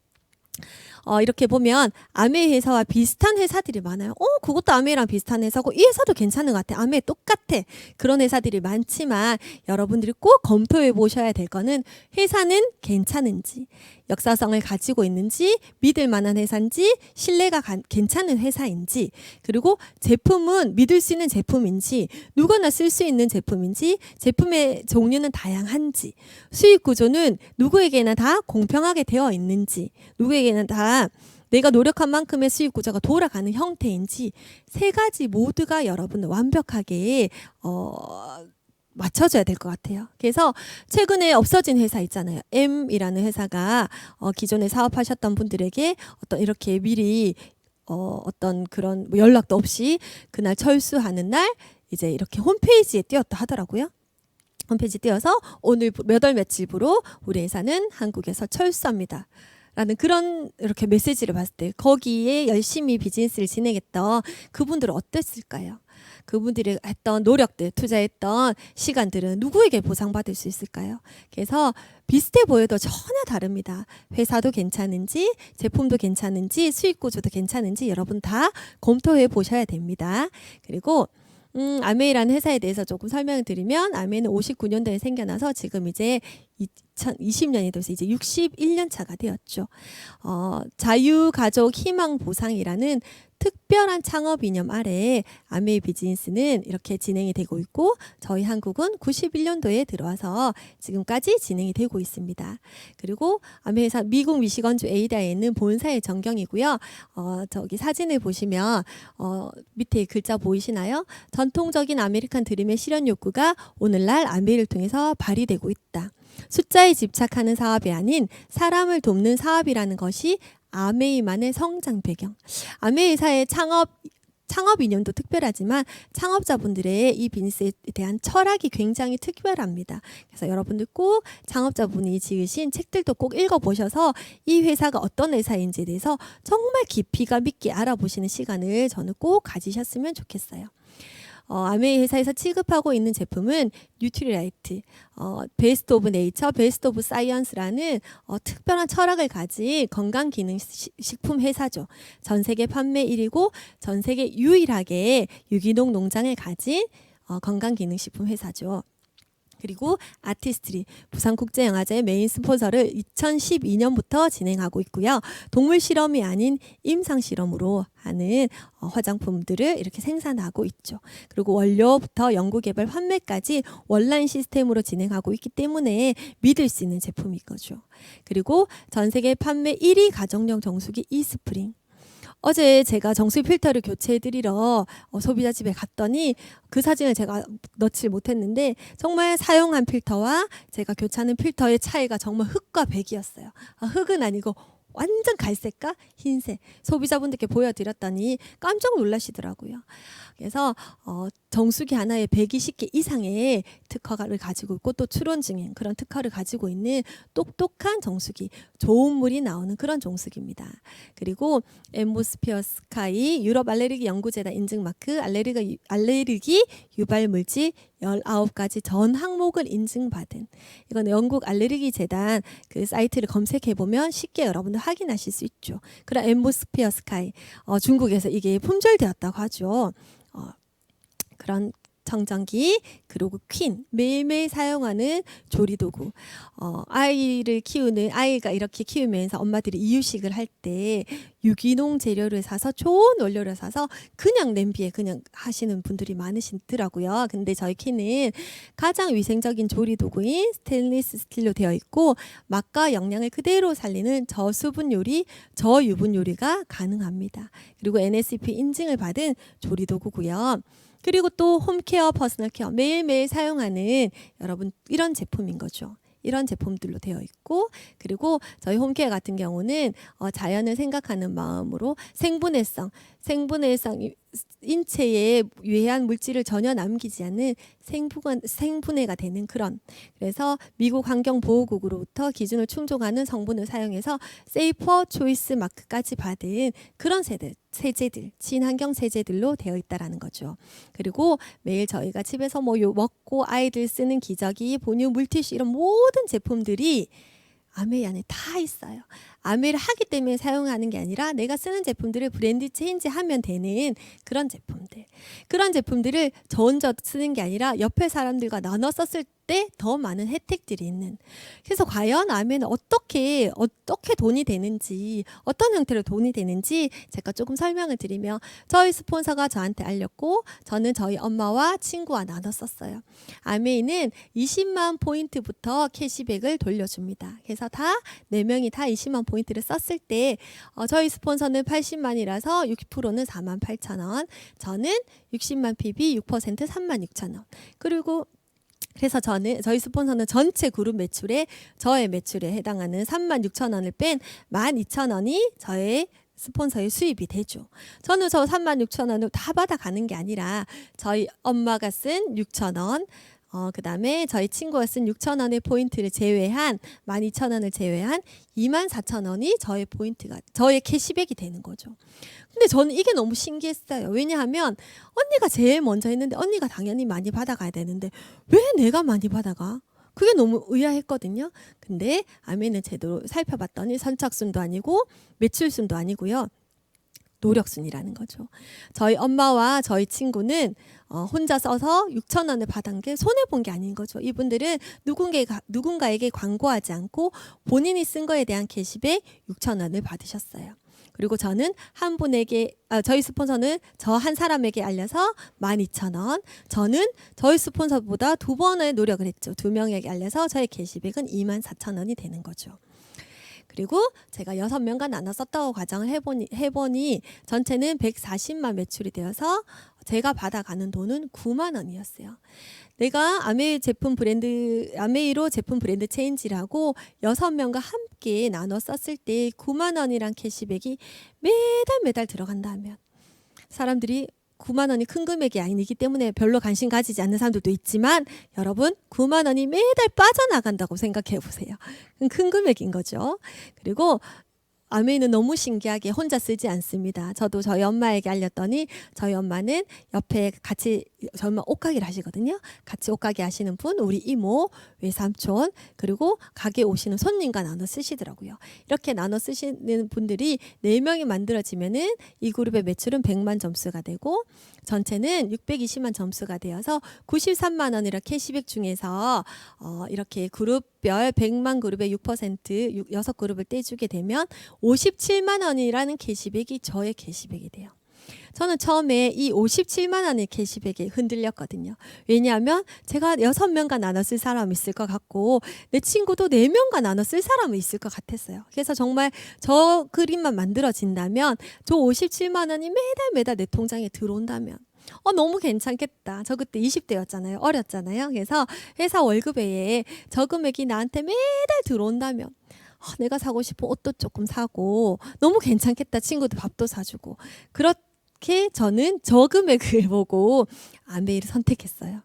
이렇게 보면 아메 회사와 비슷한 회사들이 많아요. 그것도 아메랑 비슷한 회사고, 이 회사도 괜찮은 것 같아, 아메 똑같아, 그런 회사들이 많지만 여러분들이 꼭 검토해 보셔야 될 거는 회사는 괜찮은지, 역사성을 가지고 있는지, 믿을 만한 회사인지, 신뢰가 괜찮은 회사인지, 그리고 제품은 믿을 수 있는 제품인지, 누구나 쓸 수 있는 제품인지, 제품의 종류는 다양한지, 수익 구조는 누구에게나 다 공평하게 되어 있는지, 누구에게나 다 내가 노력한 만큼의 수익 구조가 돌아가는 형태인지, 세 가지 모두가 여러분을 완벽하게 맞춰줘야 될 것 같아요. 그래서 최근에 없어진 회사 있잖아요. M이라는 회사가 기존에 사업하셨던 분들에게 어떤 이렇게 미리 어떤 그런 연락도 없이 그날 철수하는 날 이제 이렇게 홈페이지에 띄었다 하더라고요. 홈페이지 띄어서 오늘 몇 월 며칠부로 우리 회사는 한국에서 철수합니다 라는 그런 이렇게 메시지를 봤을 때, 거기에 열심히 비즈니스를 진행했던 그분들은 어땠을까요? 그분들이 했던 노력들, 투자했던 시간들은 누구에게 보상받을 수 있을까요? 그래서 비슷해 보여도 전혀 다릅니다. 회사도 괜찮은지, 제품도 괜찮은지, 수익 구조도 괜찮은지 여러분 다 검토해 보셔야 됩니다. 그리고 아메이라는 회사에 대해서 조금 설명을 드리면 아메이는 59년도에 생겨나서 지금 이제 2020년이 돼서 이제 61년 차가 되었죠. 자유가족 희망보상이라는 특별한 창업 이념 아래에 아메이 비즈니스는 이렇게 진행이 되고 있고 저희 한국은 91년도에 들어와서 지금까지 진행이 되고 있습니다. 그리고 아메이 회사 미국 미시건주 에이다에 있는 본사의 전경이고요. 저기 사진을 보시면 밑에 글자 보이시나요? 전통적인 아메리칸 드림의 실현 욕구가 오늘날 아메이를 통해서 발휘되고 있다. 숫자에 집착하는 사업이 아닌 사람을 돕는 사업이라는 것이 아메이만의 성장 배경. 아메이 회사의 창업 이념도 특별하지만 창업자분들의 이 비즈니스에 대한 철학이 굉장히 특별합니다. 그래서 여러분들 꼭 창업자분이 지으신 책들도 꼭 읽어보셔서 이 회사가 어떤 회사인지에 대해서 정말 깊이가 있게 알아보시는 시간을 저는 꼭 가지셨으면 좋겠어요. 아메이 회사에서 취급하고 있는 제품은 뉴트리라이트, 베스트 오브 네이처, 베스트 오브 사이언스라는 특별한 철학을 가진 건강기능식품 회사죠. 전 세계 판매 1위고 전 세계 유일하게 유기농 농장을 가진 건강기능식품 회사죠. 그리고 아티스트리 부산국제영화제의 메인 스폰서를 2012년부터 진행하고 있고요. 동물 실험이 아닌 임상 실험으로 하는 화장품들을 이렇게 생산하고 있죠. 그리고 원료부터 연구개발 판매까지 원라인 시스템으로 진행하고 있기 때문에 믿을 수 있는 제품인 거죠. 그리고 전 세계 판매 1위 가정용 정수기 이스프링. 어제 제가 정수기 필터를 교체해드리러 소비자 집에 갔더니 그 사진을 제가 넣지 못했는데 정말 사용한 필터와 제가 교체하는 필터의 차이가 정말 흑과 백이었어요. 흑은 아니고 완전 갈색과 흰색. 소비자분들께 보여드렸더니 깜짝 놀라시더라고요. 그래서 정수기 하나에 120개 이상의 특허를 가지고 있고 또 출원 중인 그런 특허를 가지고 있는 똑똑한 정수기, 좋은 물이 나오는 그런 정수기입니다. 그리고 엠보스피어 스카이 유럽 알레르기 연구재단 인증 마크 알레르기 유발 물질 19가지 전 항목을 인증받은, 이건 영국 알레르기 재단 그 사이트를 검색해 보면 쉽게 여러분들 확인하실 수 있죠. 그런 엠보스피어 스카이, 중국에서 이게 품절되었다고 하죠. 그런 청정기, 그리고 퀸, 매일매일 사용하는 조리도구. 아이를 키우는, 아이가 이렇게 키우면서 엄마들이 이유식을 할 때 유기농 재료를 사서 좋은 원료를 사서 그냥 냄비에 그냥 하시는 분들이 많으시더라고요. 근데 저희 퀸은 가장 위생적인 조리도구인 스테인리스 스틸로 되어 있고 맛과 영양을 그대로 살리는 저수분 요리, 저유분 요리가 가능합니다. 그리고 NSP 인증을 받은 조리도구고요. 그리고 또 홈케어, 퍼스널 케어 매일매일 사용하는 여러분 이런 제품인 거죠. 이런 제품들로 되어 있고, 그리고 저희 홈케어 같은 경우는 자연을 생각하는 마음으로 생분해성 인체에 유해한 물질을 전혀 남기지 않는 생분해가 되는 그런, 그래서 미국 환경보호국으로부터 기준을 충족하는 성분을 사용해서 세이퍼 초이스 마크까지 받은 그런 세제들, 친환경 세제들로 되어 있다라는 거죠. 그리고 매일 저희가 집에서 먹고 아이들 쓰는 기저귀, 본유, 물티슈 이런 모든 제품들이 아메이 안에 다 있어요. 아메이를 하기 때문에 사용하는 게 아니라 내가 쓰는 제품들을 브랜드 체인지하면 되는 그런 제품들. 그런 제품들을 저 혼자 쓰는 게 아니라 옆에 사람들과 나눠 썼을 때 더 많은 혜택들이 있는. 그래서 과연 아메이는 어떻게 돈이 되는지, 어떤 형태로 돈이 되는지 제가 조금 설명을 드리면, 저희 스폰서가 저한테 알렸고 저는 저희 엄마와 친구와 나눠 썼어요. 아메이는 20만 포인트부터 캐시백을 돌려줍니다. 그래서 다 4명이 다 20만 포인트를 썼을 때 저희 스폰서는 80만이라서 6%는 48,000원, 저는 60만 PB 6% 36,000원. 그리고 그래서 저희 스폰서는 전체 그룹 매출에 저의 매출에 해당하는 36,000원을 뺀 12,000원이 저의 스폰서의 수입이 되죠. 저는 저 36,000원을 다 받아가는 게 아니라 저희 엄마가 쓴 6,000원, 그 다음에 저희 친구가 쓴 6,000원의 포인트를 제외한 12,000원을 제외한 24,000원이 저의 포인트가, 저의 캐시백이 되는 거죠. 근데 저는 이게 너무 신기했어요. 왜냐하면 언니가 제일 먼저 했는데 언니가 당연히 많이 받아가야 되는데 왜 내가 많이 받아가? 그게 너무 의아했거든요. 근데 아메이는 제대로 살펴봤더니 선착순도 아니고 매출순도 아니고요. 노력순이라는 거죠. 저희 엄마와 저희 친구는 혼자 써서 6천 원을 받은 게 손해 본 게 아닌 거죠. 이분들은 누군가에게 광고하지 않고 본인이 쓴 거에 대한 캐시백 6천 원을 받으셨어요. 그리고 저는 한 분에게 저희 스폰서는 저 한 사람에게 알려서 12,000원. 저는 저희 스폰서보다 2번의 노력을 했죠. 2명에게 알려서 저의 캐시백은 24,000원이 되는 거죠. 그리고 제가 6명과 나눠 썼다고 가정을 해보니 전체는 140만 매출이 되어서 제가 받아가는 돈은 9만 원이었어요. 내가 아메이로 제품 브랜드 체인지라고 6명과 함께 나눠 썼을 때 9만 원이란 캐시백이 매달 들어간다면 사람들이 9만 원이 큰 금액이 아니기 때문에 별로 관심 가지지 않는 사람들도 있지만 여러분 9만 원이 매달 빠져나간다고 생각해 보세요. 큰 금액인 거죠. 그리고 아메이는 너무 신기하게 혼자 쓰지 않습니다. 저도 저희 엄마에게 알렸더니 저희 엄마는 옆에 같이 저희 엄마 옷가게를 하시거든요. 같이 옷가게 하시는 분, 우리 이모, 외삼촌, 그리고 가게 오시는 손님과 나눠 쓰시더라고요. 이렇게 나눠 쓰시는 분들이 4명이 만들어지면은 이 그룹의 매출은 100만 점수가 되고 전체는 620만 점수가 되어서 93만 원이라 캐시백 중에서 이렇게 그룹별 100만 그룹의 6% 6그룹을 떼주게 되면 57만 원이라는 캐시백이 저의 캐시백이 돼요. 저는 처음에 이 57만 원의 캐시백에 흔들렸거든요. 왜냐하면 제가 6명과 나눠 쓸 사람이 있을 것 같고 내 친구도 4명과 나눠 쓸 사람이 있을 것 같았어요. 그래서 정말 저 그림만 만들어진다면 저 57만 원이 매달 내 통장에 들어온다면 너무 괜찮겠다. 저 그때 20대였잖아요. 어렸잖아요. 그래서 회사 월급에 저 금액이 나한테 매달 들어온다면 내가 사고 싶은 옷도 조금 사고 너무 괜찮겠다. 친구도 밥도 사주고 그렇게 저는 저 금액을 보고 아메이를 선택했어요.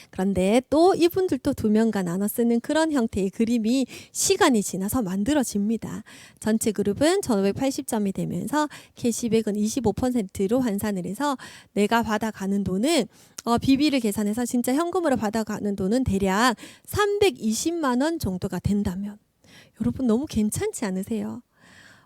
그런데 또 이분들도 2명과 나눠 쓰는 그런 형태의 그림이 시간이 지나서 만들어집니다. 전체 그룹은 1580점이 되면서 캐시백은 25%로 환산을 해서 내가 받아가는 돈은 비비를 계산해서 진짜 현금으로 받아가는 돈은 대략 320만 원 정도가 된다면 여러분 너무 괜찮지 않으세요?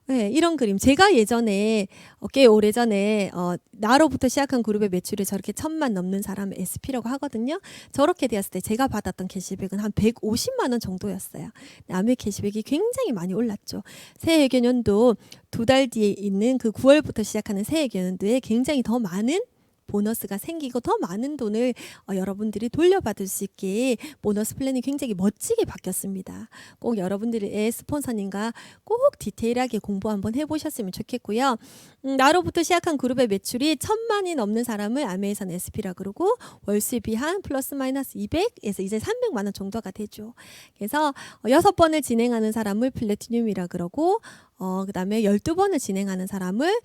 네, 이런 그림 제가 예전에 꽤 오래전에 나로부터 시작한 그룹의 매출이 저렇게 1,000만 넘는 사람을 SP라고 하거든요. 저렇게 되었을 때 제가 받았던 캐시백은 한 150만 원 정도였어요. 남의 캐시백이 굉장히 많이 올랐죠. 새해 개년도 2달 뒤에 있는 그 9월부터 시작하는 새해 개년도에 굉장히 더 많은 보너스가 생기고 더 많은 돈을 여러분들이 돌려받을 수 있게 보너스 플랜이 굉장히 멋지게 바뀌었습니다. 꼭 여러분들의 스폰서님과 꼭 디테일하게 공부 한번 해보셨으면 좋겠고요. 나로부터 시작한 그룹의 매출이 1,000만이 넘는 사람을 아메이선 SP라 그러고 월수입이 한 플러스 마이너스 200에서 이제 300만 원 정도가 되죠. 그래서 6번을 진행하는 사람을 플래티늄이라 그러고 그 다음에 12번을 진행하는 사람을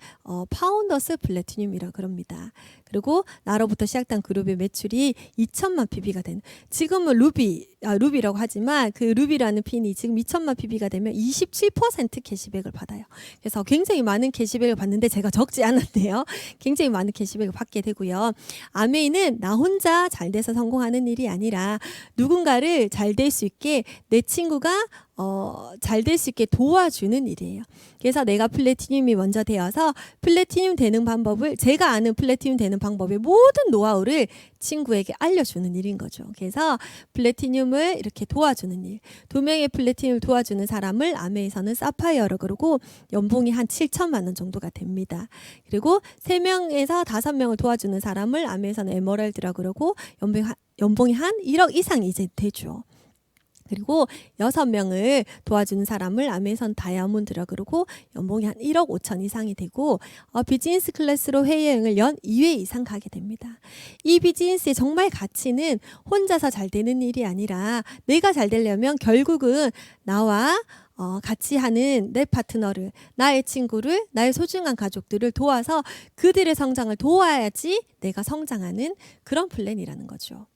파운더스 플래티늄이라 그럽니다. 그리고 나로부터 시작한 그룹의 매출이 2천만 PB가 되는 지금은 루비라고 하지만 그 루비라는 핀이 지금 2천만 PB가 되면 27% 캐시백을 받아요. 그래서 굉장히 많은 캐시백을 받는데 제가 적지 않았네요. 굉장히 많은 캐시백을 받게 되고요. 아메이는 나 혼자 잘 돼서 성공하는 일이 아니라 누군가를 잘 될 수 있게 내 친구가 잘 될 수 있게 도와주는 일이에요. 그래서 내가 플래티늄이 먼저 되어서 플래티늄 되는 방법을 제가 아는 플래티늄 되는 방법의 모든 노하우를 친구에게 알려주는 일인 거죠. 그래서 플래티늄을 이렇게 도와주는 일. 2명의 플래티늄을 도와주는 사람을 아메이서는 사파이어로 그러고 연봉이 한 7천만 원 정도가 됩니다. 그리고 3명에서 5명을 도와주는 사람을 아메이서는 에메랄드라 그러고 연봉이 한 1억 이상이 이제 되죠. 그리고 6명을 도와주는 사람을 아메이선 다이아몬드라 그러고 연봉이 한 1억 5천 이상이 되고 비즈니스 클래스로 해외여행을 연 2회 이상 가게 됩니다. 이 비즈니스의 정말 가치는 혼자서 잘 되는 일이 아니라 내가 잘 되려면 결국은 나와 같이 하는 내 파트너를, 나의 친구를, 나의 소중한 가족들을 도와서 그들의 성장을 도와야지 내가 성장하는 그런 플랜이라는 거죠.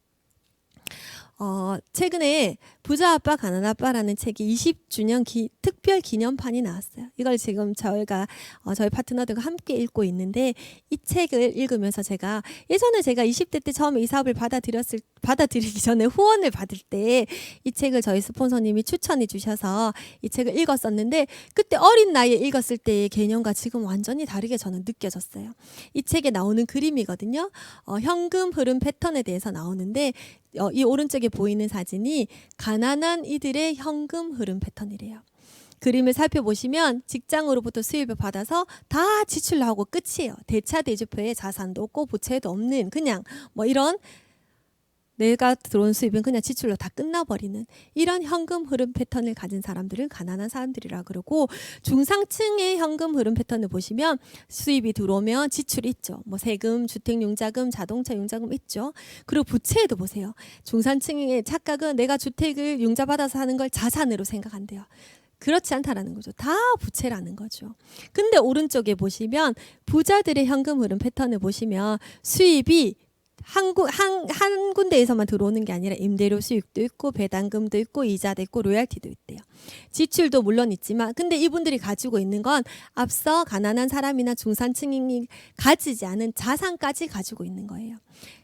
최근에 부자 아빠 가난 아빠라는 책이 20주년 특별 기념판이 나왔어요. 이걸 지금 저희가 저희 파트너들과 함께 읽고 있는데, 이 책을 읽으면서 제가 예전에 제가 20대 때 처음에 이 사업을 받아들이기 전에 후원을 받을 때 이 책을 저희 스폰서님이 추천해 주셔서 이 책을 읽었었는데, 그때 어린 나이에 읽었을 때의 개념과 지금 완전히 다르게 저는 느껴졌어요. 이 책에 나오는 그림이거든요. 현금 흐름 패턴에 대해서 나오는데, 이 오른쪽에 보이는 사진이 가난한 이들의 현금 흐름 패턴이래요. 그림을 살펴보시면 직장으로부터 수입을 받아서 다 지출을 하고 끝이에요. 대차 대조표에 자산도 없고 부채도 없는, 그냥 뭐 이런, 내가 들어온 수입은 그냥 지출로 다 끝나버리는 이런 현금 흐름 패턴을 가진 사람들을 가난한 사람들이라 그러고, 중상층의 현금 흐름 패턴을 보시면 수입이 들어오면 지출이 있죠. 뭐 세금, 주택융자금, 자동차 융자금 있죠. 그리고 부채에도 보세요. 중산층의 착각은 내가 주택을 융자받아서 하는 걸 자산으로 생각한대요. 그렇지 않다라는 거죠. 다 부채라는 거죠. 근데 오른쪽에 보시면 부자들의 현금 흐름 패턴을 보시면 수입이 한 군데에서만 들어오는 게 아니라 임대료 수익도 있고 배당금도 있고 이자도 있고 로얄티도 있대요. 지출도 물론 있지만, 근데 이분들이 가지고 있는 건 앞서 가난한 사람이나 중산층이 가지지 않은 자산까지 가지고 있는 거예요.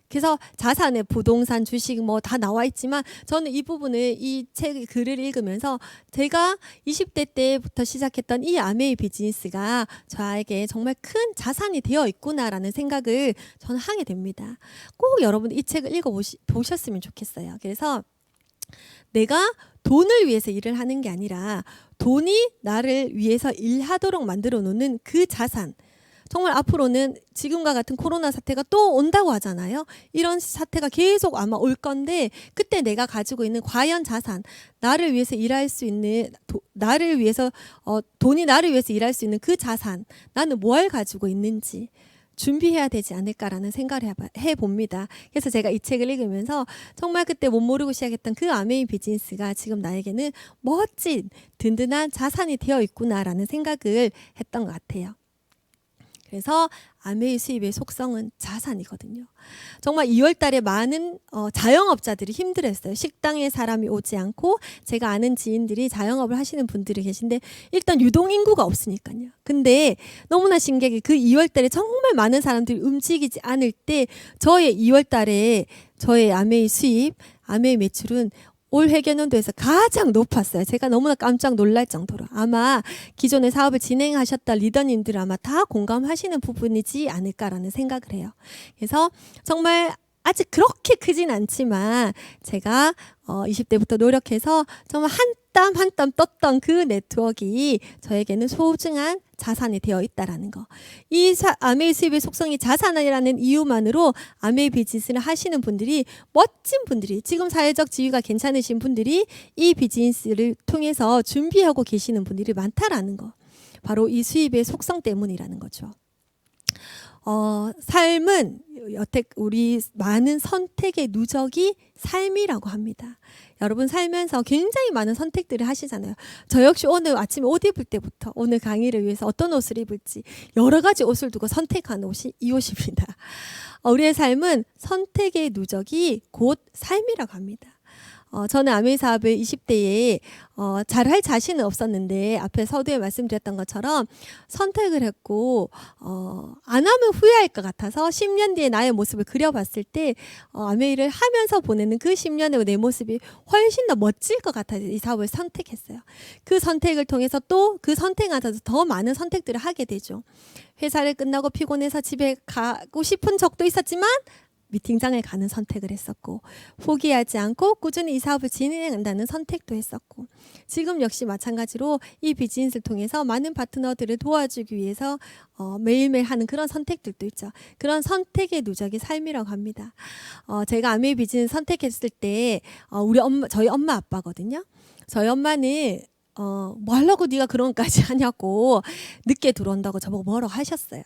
그래서 자산에 부동산, 주식 뭐 다 나와 있지만, 저는 이 부분을 이 책 글을 읽으면서 제가 20대 때부터 시작했던 이 아메이 비즈니스가 저에게 정말 큰 자산이 되어 있구나라는 생각을 저는 하게 됩니다. 꼭 여러분 이 책을 읽어보셨으면 좋겠어요. 그래서 내가 돈을 위해서 일을 하는 게 아니라 돈이 나를 위해서 일하도록 만들어 놓는 그 자산, 정말 앞으로는 지금과 같은 코로나 사태가 또 온다고 하잖아요. 이런 사태가 계속 아마 올 건데, 그때 내가 가지고 있는 과연 자산, 나를 위해서 일할 수 있는, 나를 위해서 돈이 나를 위해서 일할 수 있는 그 자산, 나는 뭘 가지고 있는지 준비해야 되지 않을까라는 생각을 해봅니다. 그래서 제가 이 책을 읽으면서 정말 그때 못 모르고 시작했던 그 아메이 비즈니스가 지금 나에게는 멋진 든든한 자산이 되어 있구나라는 생각을 했던 것 같아요. 그래서 아메이 수입의 속성은 자산이거든요. 정말 2월 달에 많은 자영업자들이 힘들었어요. 식당에 사람이 오지 않고, 제가 아는 지인들이 자영업을 하시는 분들이 계신데 일단 유동인구가 없으니까요. 근데 너무나 신기하게 그 2월 달에 정말 많은 사람들이 움직이지 않을 때 저의 2월 달에 저의 아메이 수입, 아메이 매출은 올 회계연도에서 가장 높았어요. 제가 너무나 깜짝 놀랄 정도로. 아마 기존의 사업을 진행하셨던 리더님들 아마 다 공감하시는 부분이지 않을까라는 생각을 해요. 그래서 정말 아직 그렇게 크진 않지만 제가 20대부터 노력해서 정말 한 땀 한 땀 떴던 그 네트워크가 저에게는 소중한 자산이 되어 있다라는 거. 이 아메이 수입의 속성이 자산이라는 이유만으로 아메이 비즈니스를 하시는 분들이, 멋진 분들이, 지금 사회적 지위가 괜찮으신 분들이 이 비즈니스를 통해서 준비하고 계시는 분들이 많다라는 거. 바로 이 수입의 속성 때문이라는 거죠. 삶은 우리 많은 선택의 누적이 삶이라고 합니다. 여러분 살면서 굉장히 많은 선택들을 하시잖아요. 저 역시 오늘 아침에 옷 입을 때부터 오늘 강의를 위해서 어떤 옷을 입을지 여러 가지 옷을 두고 선택한 옷이 이 옷입니다. 우리의 삶은 선택의 누적이 곧 삶이라고 합니다. 저는 아메이 사업을 20대에 잘할 자신은 없었는데, 앞에 서두에 말씀드렸던 것처럼 선택을 했고 안 하면 후회할 것 같아서 10년 뒤에 나의 모습을 그려봤을 때 아메이를 하면서 보내는 그 10년의 내 모습이 훨씬 더 멋질 것 같아서 이 사업을 선택했어요. 그 선택을 통해서 또 그 선택 안에서 더 많은 선택들을 하게 되죠. 회사를 끝나고 피곤해서 집에 가고 싶은 적도 있었지만 미팅장을 가는 선택을 했었고, 포기하지 않고 꾸준히 이 사업을 진행한다는 선택도 했었고, 지금 역시 마찬가지로 이 비즈니스를 통해서 많은 파트너들을 도와주기 위해서 매일매일 하는 그런 선택들도 있죠. 그런 선택의 누적이 삶이라고 합니다. 제가 아메이 비즈니스 선택했을 때 저희 엄마 아빠거든요. 저희 엄마는 뭐 하려고 네가 그런 것까지 하냐고, 늦게 들어온다고 저보고 뭐라고 하셨어요.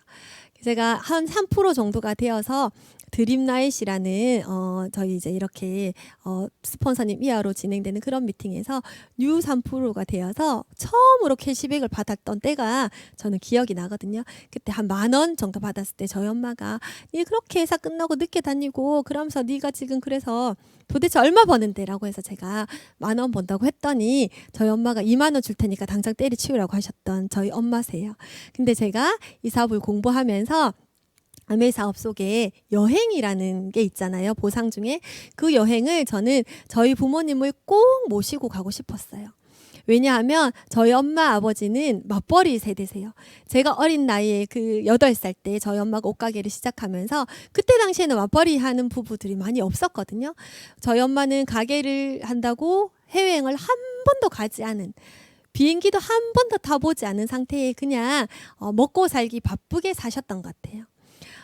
제가 한 3% 정도가 되어서 드림나잇이라는 저희 이제 이렇게 스폰서님 이하로 진행되는 그런 미팅에서 뉴 3%가 되어서 처음으로 캐시백을 받았던 때가 저는 기억이 나거든요. 그때 한 10,000원 정도 받았을 때 저희 엄마가 니 그렇게 회사 끝나고 늦게 다니고 그러면서 네가 지금 그래서 도대체 얼마 버는데? 라고 해서 제가 10,000원 번다고 했더니 저희 엄마가 20,000원 줄 테니까 당장 때려치우라고 하셨던 저희 엄마세요. 근데 제가 이 사업을 공부하면서 아메 사업 속에 여행이라는 게 있잖아요. 보상 중에. 그 여행을 저는 저희 부모님을 꼭 모시고 가고 싶었어요. 왜냐하면 저희 엄마 아버지는 맞벌이 세대세요. 제가 어린 나이에 그 8살 때 저희 엄마가 옷가게를 시작하면서 그때 당시에는 맞벌이 하는 부부들이 많이 없었거든요. 저희 엄마는 가게를 한다고 해외여행을 한 번도 가지 않은, 비행기도 한 번도 타보지 않은 상태에 그냥 먹고 살기 바쁘게 사셨던 것 같아요.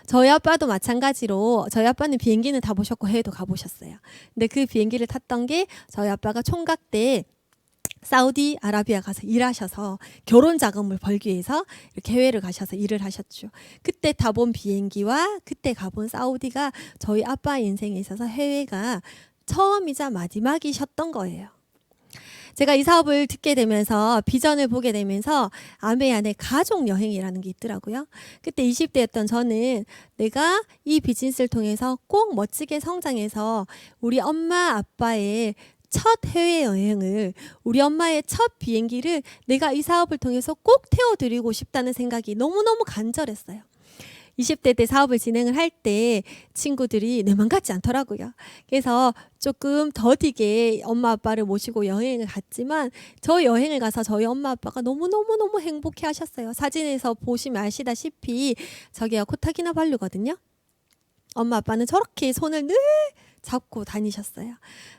저희 아빠도 마찬가지로 저희 아빠는 비행기는 타보셨고 해외도 가보셨어요. 근데 그 비행기를 탔던 게 저희 아빠가 총각 때 사우디아라비아 가서 일하셔서 결혼 자금을 벌기 위해서 이렇게 해외를 가셔서 일을 하셨죠. 그때 타본 비행기와 그때 가본 사우디가 저희 아빠 인생에 있어서 해외가 처음이자 마지막이셨던 거예요. 제가 이 사업을 듣게 되면서 비전을 보게 되면서 아메 안에 가족 여행이라는 게 있더라고요. 그때 20대였던 저는 내가 이 비즈니스를 통해서 꼭 멋지게 성장해서 우리 엄마 아빠의 첫 해외여행을, 우리 엄마의 첫 비행기를 내가 이 사업을 통해서 꼭 태워드리고 싶다는 생각이 너무너무 간절했어요. 20대 때 사업을 진행을 할 때 친구들이 내 맘 같지 않더라고요. 그래서 조금 더디게 엄마 아빠를 모시고 여행을 갔지만 저 여행을 가서 저희 엄마 아빠가 너무너무너무 행복해 하셨어요. 사진에서 보시면 아시다시피 저기가 코타키나발루거든요. 엄마 아빠는 저렇게 손을 늘 잡고 다니셨어요.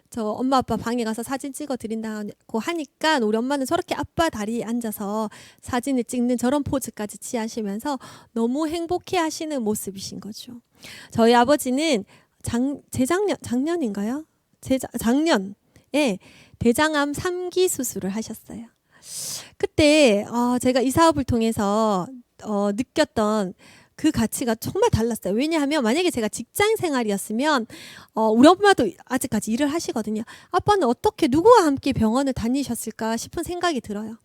저 엄마 아빠 방에 가서 사진 찍어 드린다고 하니까 우리 엄마는 저렇게 아빠 다리에 앉아서 사진을 찍는 저런 포즈까지 취하시면서 너무 행복해 하시는 모습이신 거죠. 저희 아버지는 작년인가요? 작년에 대장암 3기 수술을 하셨어요. 그때 제가 이 사업을 통해서 느꼈던 그 가치가 정말 달랐어요. 왜냐하면 만약에 제가 직장 생활이었으면 우리 엄마도 아직까지 일을 하시거든요. 아빠는 어떻게 누구와 함께 병원을 다니셨을까 싶은 생각이 들어요.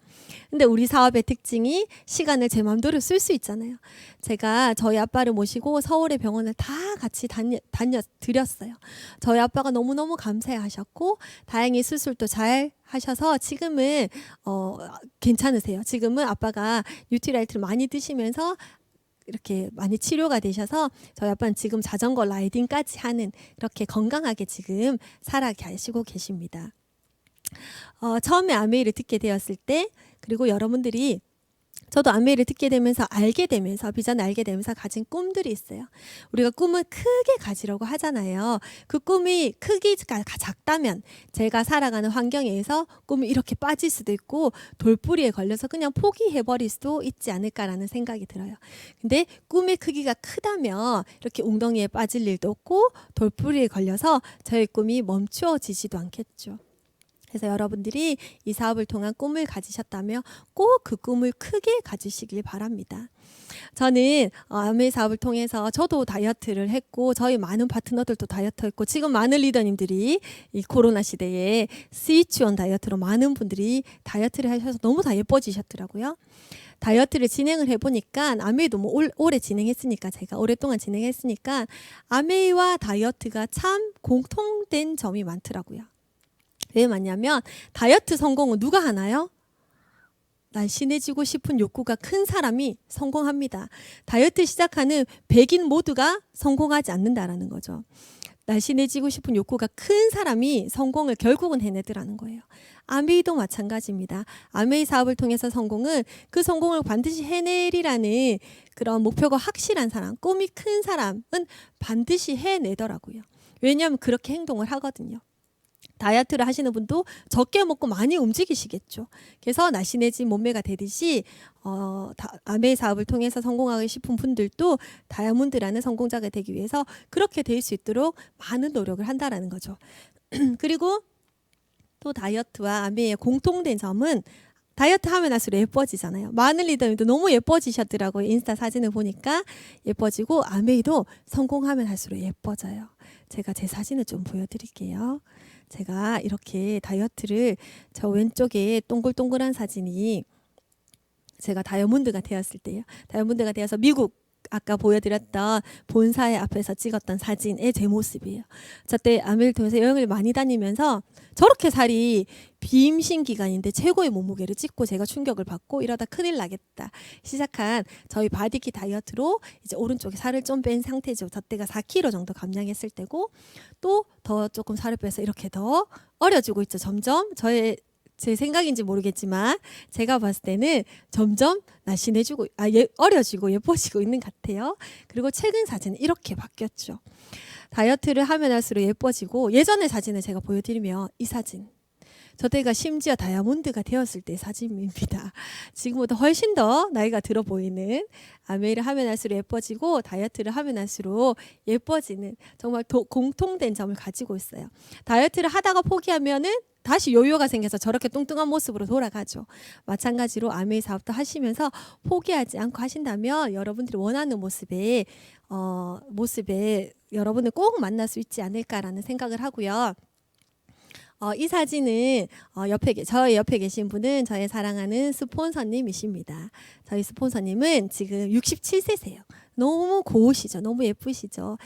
근데 우리 사업의 특징이 시간을 제 맘대로 쓸 수 있잖아요. 제가 저희 아빠를 모시고 서울의 병원을 다 같이 다녀드렸어요. 저희 아빠가 너무너무 감사해하셨고 다행히 수술도 잘 하셔서 지금은 괜찮으세요. 지금은 아빠가 뉴트리라이트를 많이 드시면서 이렇게 많이 치료가 되셔서 저희 아빠는 지금 자전거 라이딩까지 하는 그렇게 건강하게 지금 살아가시고 계십니다. 처음에 아메이를 듣게 되었을 때 그리고 여러분들이 저도 아메이를 듣게 되면서 알게 되면서 비전을 알게 되면서 가진 꿈들이 있어요. 우리가 꿈을 크게 가지려고 하잖아요. 그 꿈이 크기가 작다면 제가 살아가는 환경에서 꿈이 이렇게 빠질 수도 있고 돌뿌리에 걸려서 그냥 포기해버릴 수도 있지 않을까라는 생각이 들어요. 근데 꿈의 크기가 크다면 이렇게 웅덩이에 빠질 일도 없고 돌뿌리에 걸려서 저의 꿈이 멈추어지지도 않겠죠. 그래서 여러분들이 이 사업을 통한 꿈을 가지셨다면 꼭 그 꿈을 크게 가지시길 바랍니다. 저는 아메 사업을 통해서 저도 다이어트를 했고 저희 많은 파트너들도 다이어트 했고 지금 많은 리더님들이 이 코로나 시대에 스위치온 다이어트로 많은 분들이 다이어트를 하셔서 너무 다 예뻐지셨더라고요. 다이어트를 진행을 해보니까 아메이도 뭐 오래 진행했으니까 제가 오랫동안 진행했으니까 아메이와 다이어트가 참 공통된 점이 많더라고요. 왜 많냐면 다이어트 성공은 누가 하나요? 날씬해지고 싶은 욕구가 큰 사람이 성공합니다. 다이어트 시작하는 백인 모두가 성공하지 않는다라는 거죠. 날씬해지고 싶은 욕구가 큰 사람이 성공을 결국은 해내더라는 거예요. 아메이도 마찬가지입니다. 아메이 사업을 통해서 성공은 그 성공을 반드시 해내리라는 그런 목표가 확실한 사람, 꿈이 큰 사람은 반드시 해내더라고요. 왜냐하면 그렇게 행동을 하거든요. 다이어트를 하시는 분도 적게 먹고 많이 움직이시겠죠. 그래서 날씬해진 몸매가 되듯이 아메이 사업을 통해서 성공하고 싶은 분들도 다이아몬드라는 성공자가 되기 위해서 그렇게 될 수 있도록 많은 노력을 한다라는 거죠. 그리고 또 다이어트와 아메이의 공통된 점은 다이어트 하면 할수록 예뻐지잖아요. 마늘 리더님도 너무 예뻐지셨더라고요. 인스타 사진을 보니까 예뻐지고 아메이도 성공하면 할수록 예뻐져요. 제가 제 사진을 좀 보여드릴게요. 제가 이렇게 다이어트를 저 왼쪽에 동글동글한 사진이 제가 다이아몬드가 되었을 때요. 다이아몬드가 되어서 미국 아까 보여드렸던 본사의 앞에서 찍었던 사진의 제 모습이에요. 저때 아메리를 통해서 여행을 많이 다니면서 저렇게 살이 비임신 기간인데 최고의 몸무게를 찍고 제가 충격을 받고 이러다 큰일 나겠다 시작한 저희 바디키 다이어트로 이제 오른쪽에 살을 좀 뺀 상태죠. 저때가 4kg 정도 감량했을 때고 또 더 조금 살을 빼서 이렇게 더 어려지고 있죠. 점점 제 생각인지 모르겠지만 제가 봤을 때는 점점 날씬해지고 어려지고 예뻐지고 있는 것 같아요. 그리고 최근 사진은 이렇게 바뀌었죠. 다이어트를 하면 할수록 예뻐지고 예전의 사진을 제가 보여드리면 이 사진 저때가 심지어 다이아몬드가 되었을 때 사진입니다. 지금보다 훨씬 더 나이가 들어 보이는 아메이를 하면 할수록 예뻐지고 다이어트를 하면 할수록 예뻐지는 정말 공통된 점을 가지고 있어요. 다이어트를 하다가 포기하면은 다시 요요가 생겨서 저렇게 뚱뚱한 모습으로 돌아가죠. 마찬가지로 아메이 사업도 하시면서 포기하지 않고 하신다면 여러분들이 원하는 모습에 여러분을 꼭 만날 수 있지 않을까라는 생각을 하고요. 이 사진은 저의 옆에 계신 분은 저의 사랑하는 스폰서님이십니다. 저희 스폰서님은 지금 67세세요. 너무 고우시죠. 너무 예쁘시죠.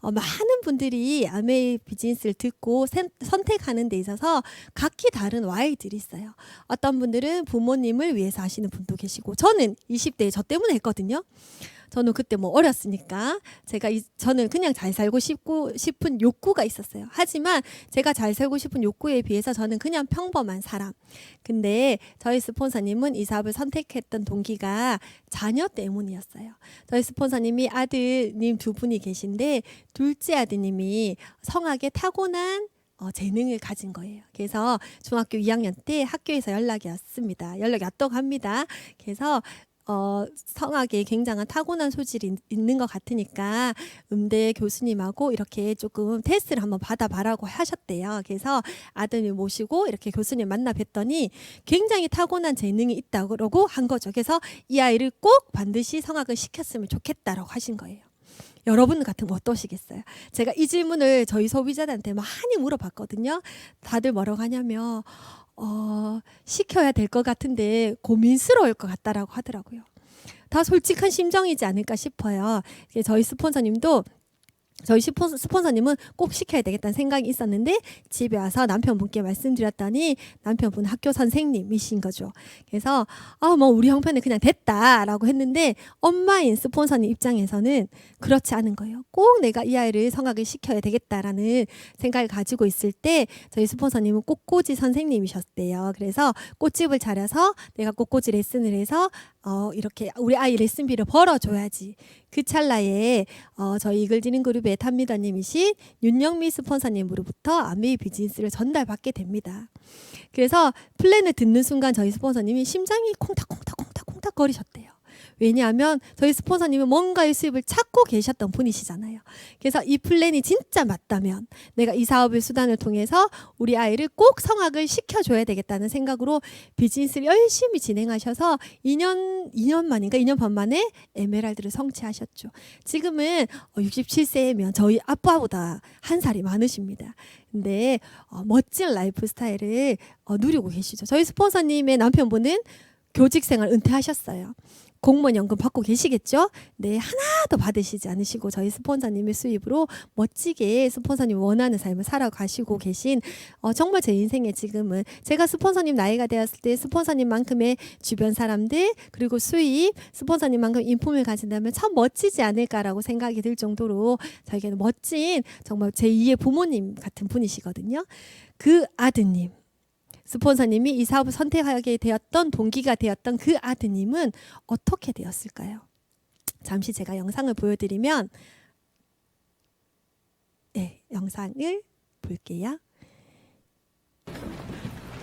많은 분들이 아메이 비즈니스를 듣고 선택하는 데 있어서 각기 다른 Y들이 있어요. 어떤 분들은 부모님을 위해서 하시는 분도 계시고 저는 20대에 저 때문에 했거든요. 저는 그때 뭐 어렸으니까 저는 그냥 잘 살고 싶은 욕구가 있었어요. 하지만 제가 잘 살고 싶은 욕구에 비해서 저는 그냥 평범한 사람. 근데 저희 스폰서님은 이 사업을 선택했던 동기가 자녀 때문이었어요. 저희 스폰서님이 아드님 2분이 계신데 둘째 아드님이 성악에 타고난 재능을 가진 거예요. 그래서 중학교 2학년 때 학교에서 연락이 왔다고 합니다. 그래서 성악에 굉장한 타고난 소질이 있는 것 같으니까 음대 교수님하고 이렇게 조금 테스트를 한번 받아봐라고 하셨대요. 그래서 아드님 모시고 이렇게 교수님 만나 뵀더니 굉장히 타고난 재능이 있다고 한 거죠. 그래서 이 아이를 꼭 반드시 성악을 시켰으면 좋겠다라고 하신 거예요. 여러분 같으면 어떠시겠어요? 제가 이 질문을 저희 소비자들한테 많이 물어봤거든요. 다들 뭐라고 하냐면 시켜야 될 것 같은데 고민스러울 것 같다라고 하더라고요. 다 솔직한 심정이지 않을까 싶어요. 저희 스폰서님은 꼭 시켜야 되겠다는 생각이 있었는데 집에 와서 남편분께 말씀드렸더니 남편분 학교 선생님이신 거죠. 그래서 뭐 우리 형편은 그냥 됐다라고 했는데 엄마인 스폰서님 입장에서는 그렇지 않은 거예요. 꼭 내가 이 아이를 성악을 시켜야 되겠다라는 생각을 가지고 있을 때 저희 스폰서님은 꽃꽂이 선생님이셨대요. 그래서 꽃집을 차려서 내가 꽃꽂이 레슨을 해서 이렇게 우리 아이 레슨비를 벌어줘야지. 그 찰나에 저희 이글지닝 그룹의 탑리더님이신 윤영미 스폰서님으로부터 아메이 비즈니스를 전달받게 됩니다. 그래서 플랜을 듣는 순간 저희 스폰서님이 심장이 콩닥콩닥 거리셨대요. 왜냐하면 저희 스폰서님은 뭔가의 수입을 찾고 계셨던 분이시잖아요. 그래서 이 플랜이 진짜 맞다면 내가 이 사업의 수단을 통해서 우리 아이를 꼭 성악을 시켜줘야 되겠다는 생각으로 비즈니스를 열심히 진행하셔서 2년 반 만에 에메랄드를 성취하셨죠. 지금은 67세면 저희 아빠보다 한 살이 많으십니다. 근데 멋진 라이프 스타일을 누리고 계시죠. 저희 스폰서님의 남편분은 교직 생활 은퇴하셨어요. 공무원 연금 받고 계시겠죠? 네, 하나도 받으시지 않으시고 저희 스폰서님의 수입으로 멋지게 스폰서님 원하는 삶을 살아가시고 계신 정말 제 인생에 지금은 제가 스폰서님 나이가 되었을 때 스폰서님만큼의 주변 사람들 그리고 수입 스폰서님만큼 인품을 가진다면 참 멋지지 않을까라고 생각이 들 정도로 저에게는 멋진 정말 제2의 부모님 같은 분이시거든요. 그 아드님 스폰서님이 이 사업을 선택하게 되었던 동기가 되었던 그 아드님은 어떻게 되었을까요? 잠시 제가 영상을 보여드리면 영상을 볼게요.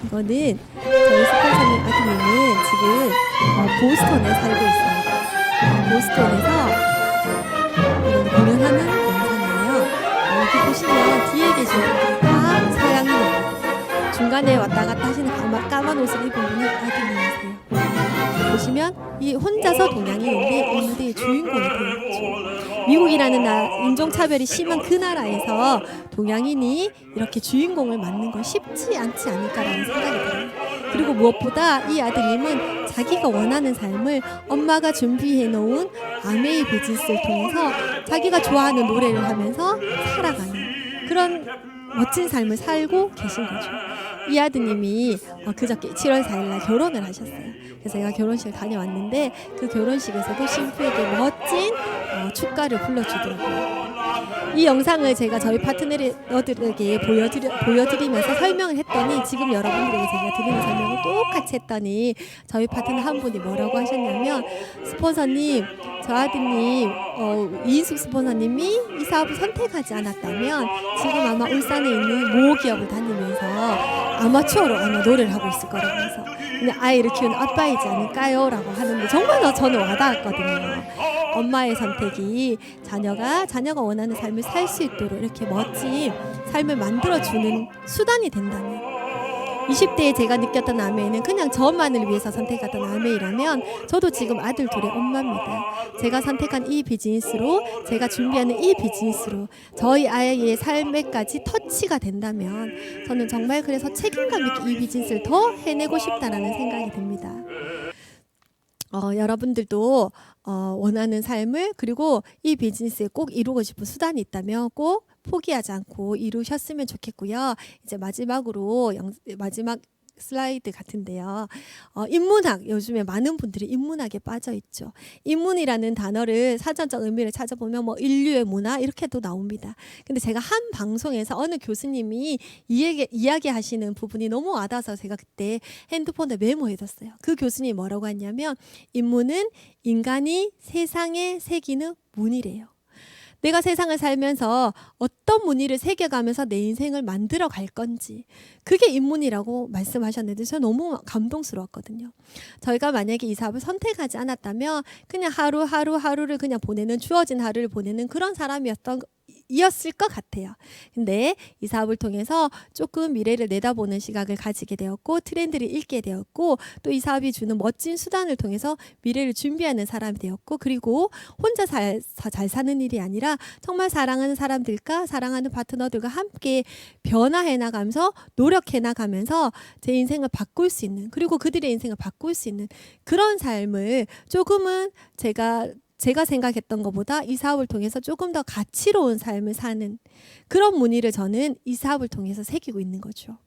이거는 저희 스폰서님 아드님은 지금 보스턴에 살고 있습니다. 보스턴에서 공연하는 영상이에요. 여기 보시면 뒤에 계신 분들이 다 서양인입니다. 중간에 왔다 갔다 하시는 까만 옷을 입은 분이 아드님이세요. 보시면 이 혼자서 동양인인데 이 무대의 주인공이 되었죠. 미국이라는 인종차별이 심한 그 나라에서 동양인이 이렇게 주인공을 맡는 건 쉽지 않지 않을까라는 생각이 들어요. 그리고 무엇보다 이 아드님은 자기가 원하는 삶을 엄마가 준비해 놓은 아메이 비즈니스를 통해서 자기가 좋아하는 노래를 하면서 살아가는 그런 멋진 삶을 살고 계신 거죠. 이 아드님이 그저께 7월 4일날 결혼을 하셨어요. 그래서 제가 결혼식을 다녀왔는데 그 결혼식에서도 신부에게 멋진 축가를 불러주더라고요. 이 영상을 제가 저희 파트너들에게 보여드리면서 설명을 했더니 지금 여러분들에게 제가 드리는 설명을 똑같이 했더니 저희 파트너 한 분이 뭐라고 하셨냐면 스폰서님, 저 아드님 이인숙 스폰서님이 이 사업을 선택하지 않았다면 지금 아마 울산에 있는 모 기업을 다니면서 아마추어로 아마 노래를 하고 있을 거라고 해서 근데 아이를 키우는 아빠이지 않을까요? 라고 하는데 정말 저는 와닿았거든요. 엄마의 선택이 자녀가 원하는 삶을 살 수 있도록 이렇게 멋진 삶을 만들어주는 수단이 된다면 20대에 제가 느꼈던 아메이는 그냥 저만을 위해서 선택했던 아메이라면 저도 지금 아들 둘의 엄마입니다. 제가 선택한 이 비즈니스로 제가 준비하는 이 비즈니스로 저희 아이의 삶에까지 터치가 된다면 저는 정말 그래서 책임감 있게 이 비즈니스를 더 해내고 싶다라는 생각이 듭니다. 여러분들도 원하는 삶을 그리고 이 비즈니스에 꼭 이루고 싶은 수단이 있다면 꼭 포기하지 않고 이루셨으면 좋겠고요. 이제 마지막으로 마지막 슬라이드 같은데요. 인문학, 요즘에 많은 분들이 인문학에 빠져 있죠. 인문이라는 단어를 사전적 의미를 찾아보면 뭐 인류의 문화 이렇게도 나옵니다. 근데 제가 한 방송에서 어느 교수님이 이야기하시는 부분이 너무 와닿아서 제가 그때 핸드폰에 메모해뒀어요. 그 교수님이 뭐라고 했냐면 인문은 인간이 세상에 새기는 문이래요. 내가 세상을 살면서 어떤 무늬를 새겨가면서 내 인생을 만들어 갈 건지 그게 인문이라고 말씀하셨는데 저는 너무 감동스러웠거든요. 저희가 만약에 이 사업을 선택하지 않았다면 그냥 하루를 그냥 보내는 주어진 하루를 보내는 그런 사람이었을 것 같아요. 근데 이 사업을 통해서 조금 미래를 내다보는 시각을 가지게 되었고 트렌드를 읽게 되었고 또 이 사업이 주는 멋진 수단을 통해서 미래를 준비하는 사람이 되었고 그리고 혼자 잘 사는 일이 아니라 정말 사랑하는 사람들과 사랑하는 파트너들과 함께 변화해 나가면서 노력해 나가면서 제 인생을 바꿀 수 있는 그리고 그들의 인생을 바꿀 수 있는 그런 삶을 조금은 제가 생각했던 것보다 이 사업을 통해서 조금 더 가치로운 삶을 사는 그런 무늬를 저는 이 사업을 통해서 새기고 있는 거죠.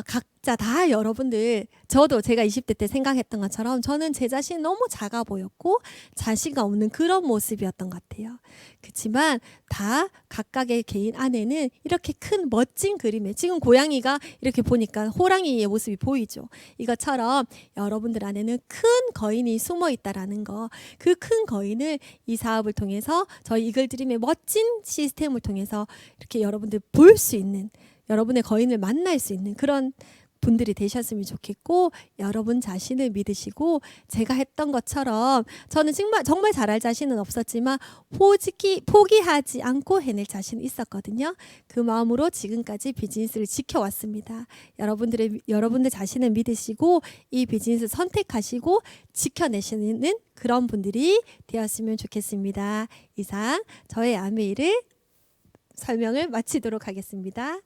각자 다 여러분들 저도 제가 20대 때 생각했던 것처럼 저는 제 자신이 너무 작아 보였고 자신감 없는 그런 모습이었던 것 같아요. 그렇지만 다 각각의 개인 안에는 이렇게 큰 멋진 그림에 지금 고양이가 이렇게 보니까 호랑이의 모습이 보이죠. 이것처럼 여러분들 안에는 큰 거인이 숨어 있다라는 거 그 큰 거인을 이 사업을 통해서 저희 이글드림의 멋진 시스템을 통해서 이렇게 여러분들 볼 수 있는 여러분의 거인을 만날 수 있는 그런 분들이 되셨으면 좋겠고 여러분 자신을 믿으시고 제가 했던 것처럼 저는 정말 잘할 자신은 없었지만 포기하지 않고 해낼 자신이 있었거든요. 그 마음으로 지금까지 비즈니스를 지켜왔습니다. 여러분들 자신을 믿으시고 이 비즈니스 선택하시고 지켜내시는 그런 분들이 되었으면 좋겠습니다. 이상 저의 아메이를 설명을 마치도록 하겠습니다.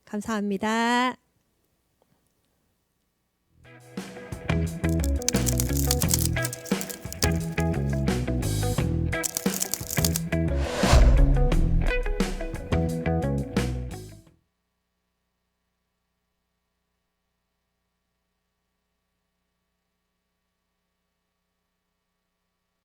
감사합니다.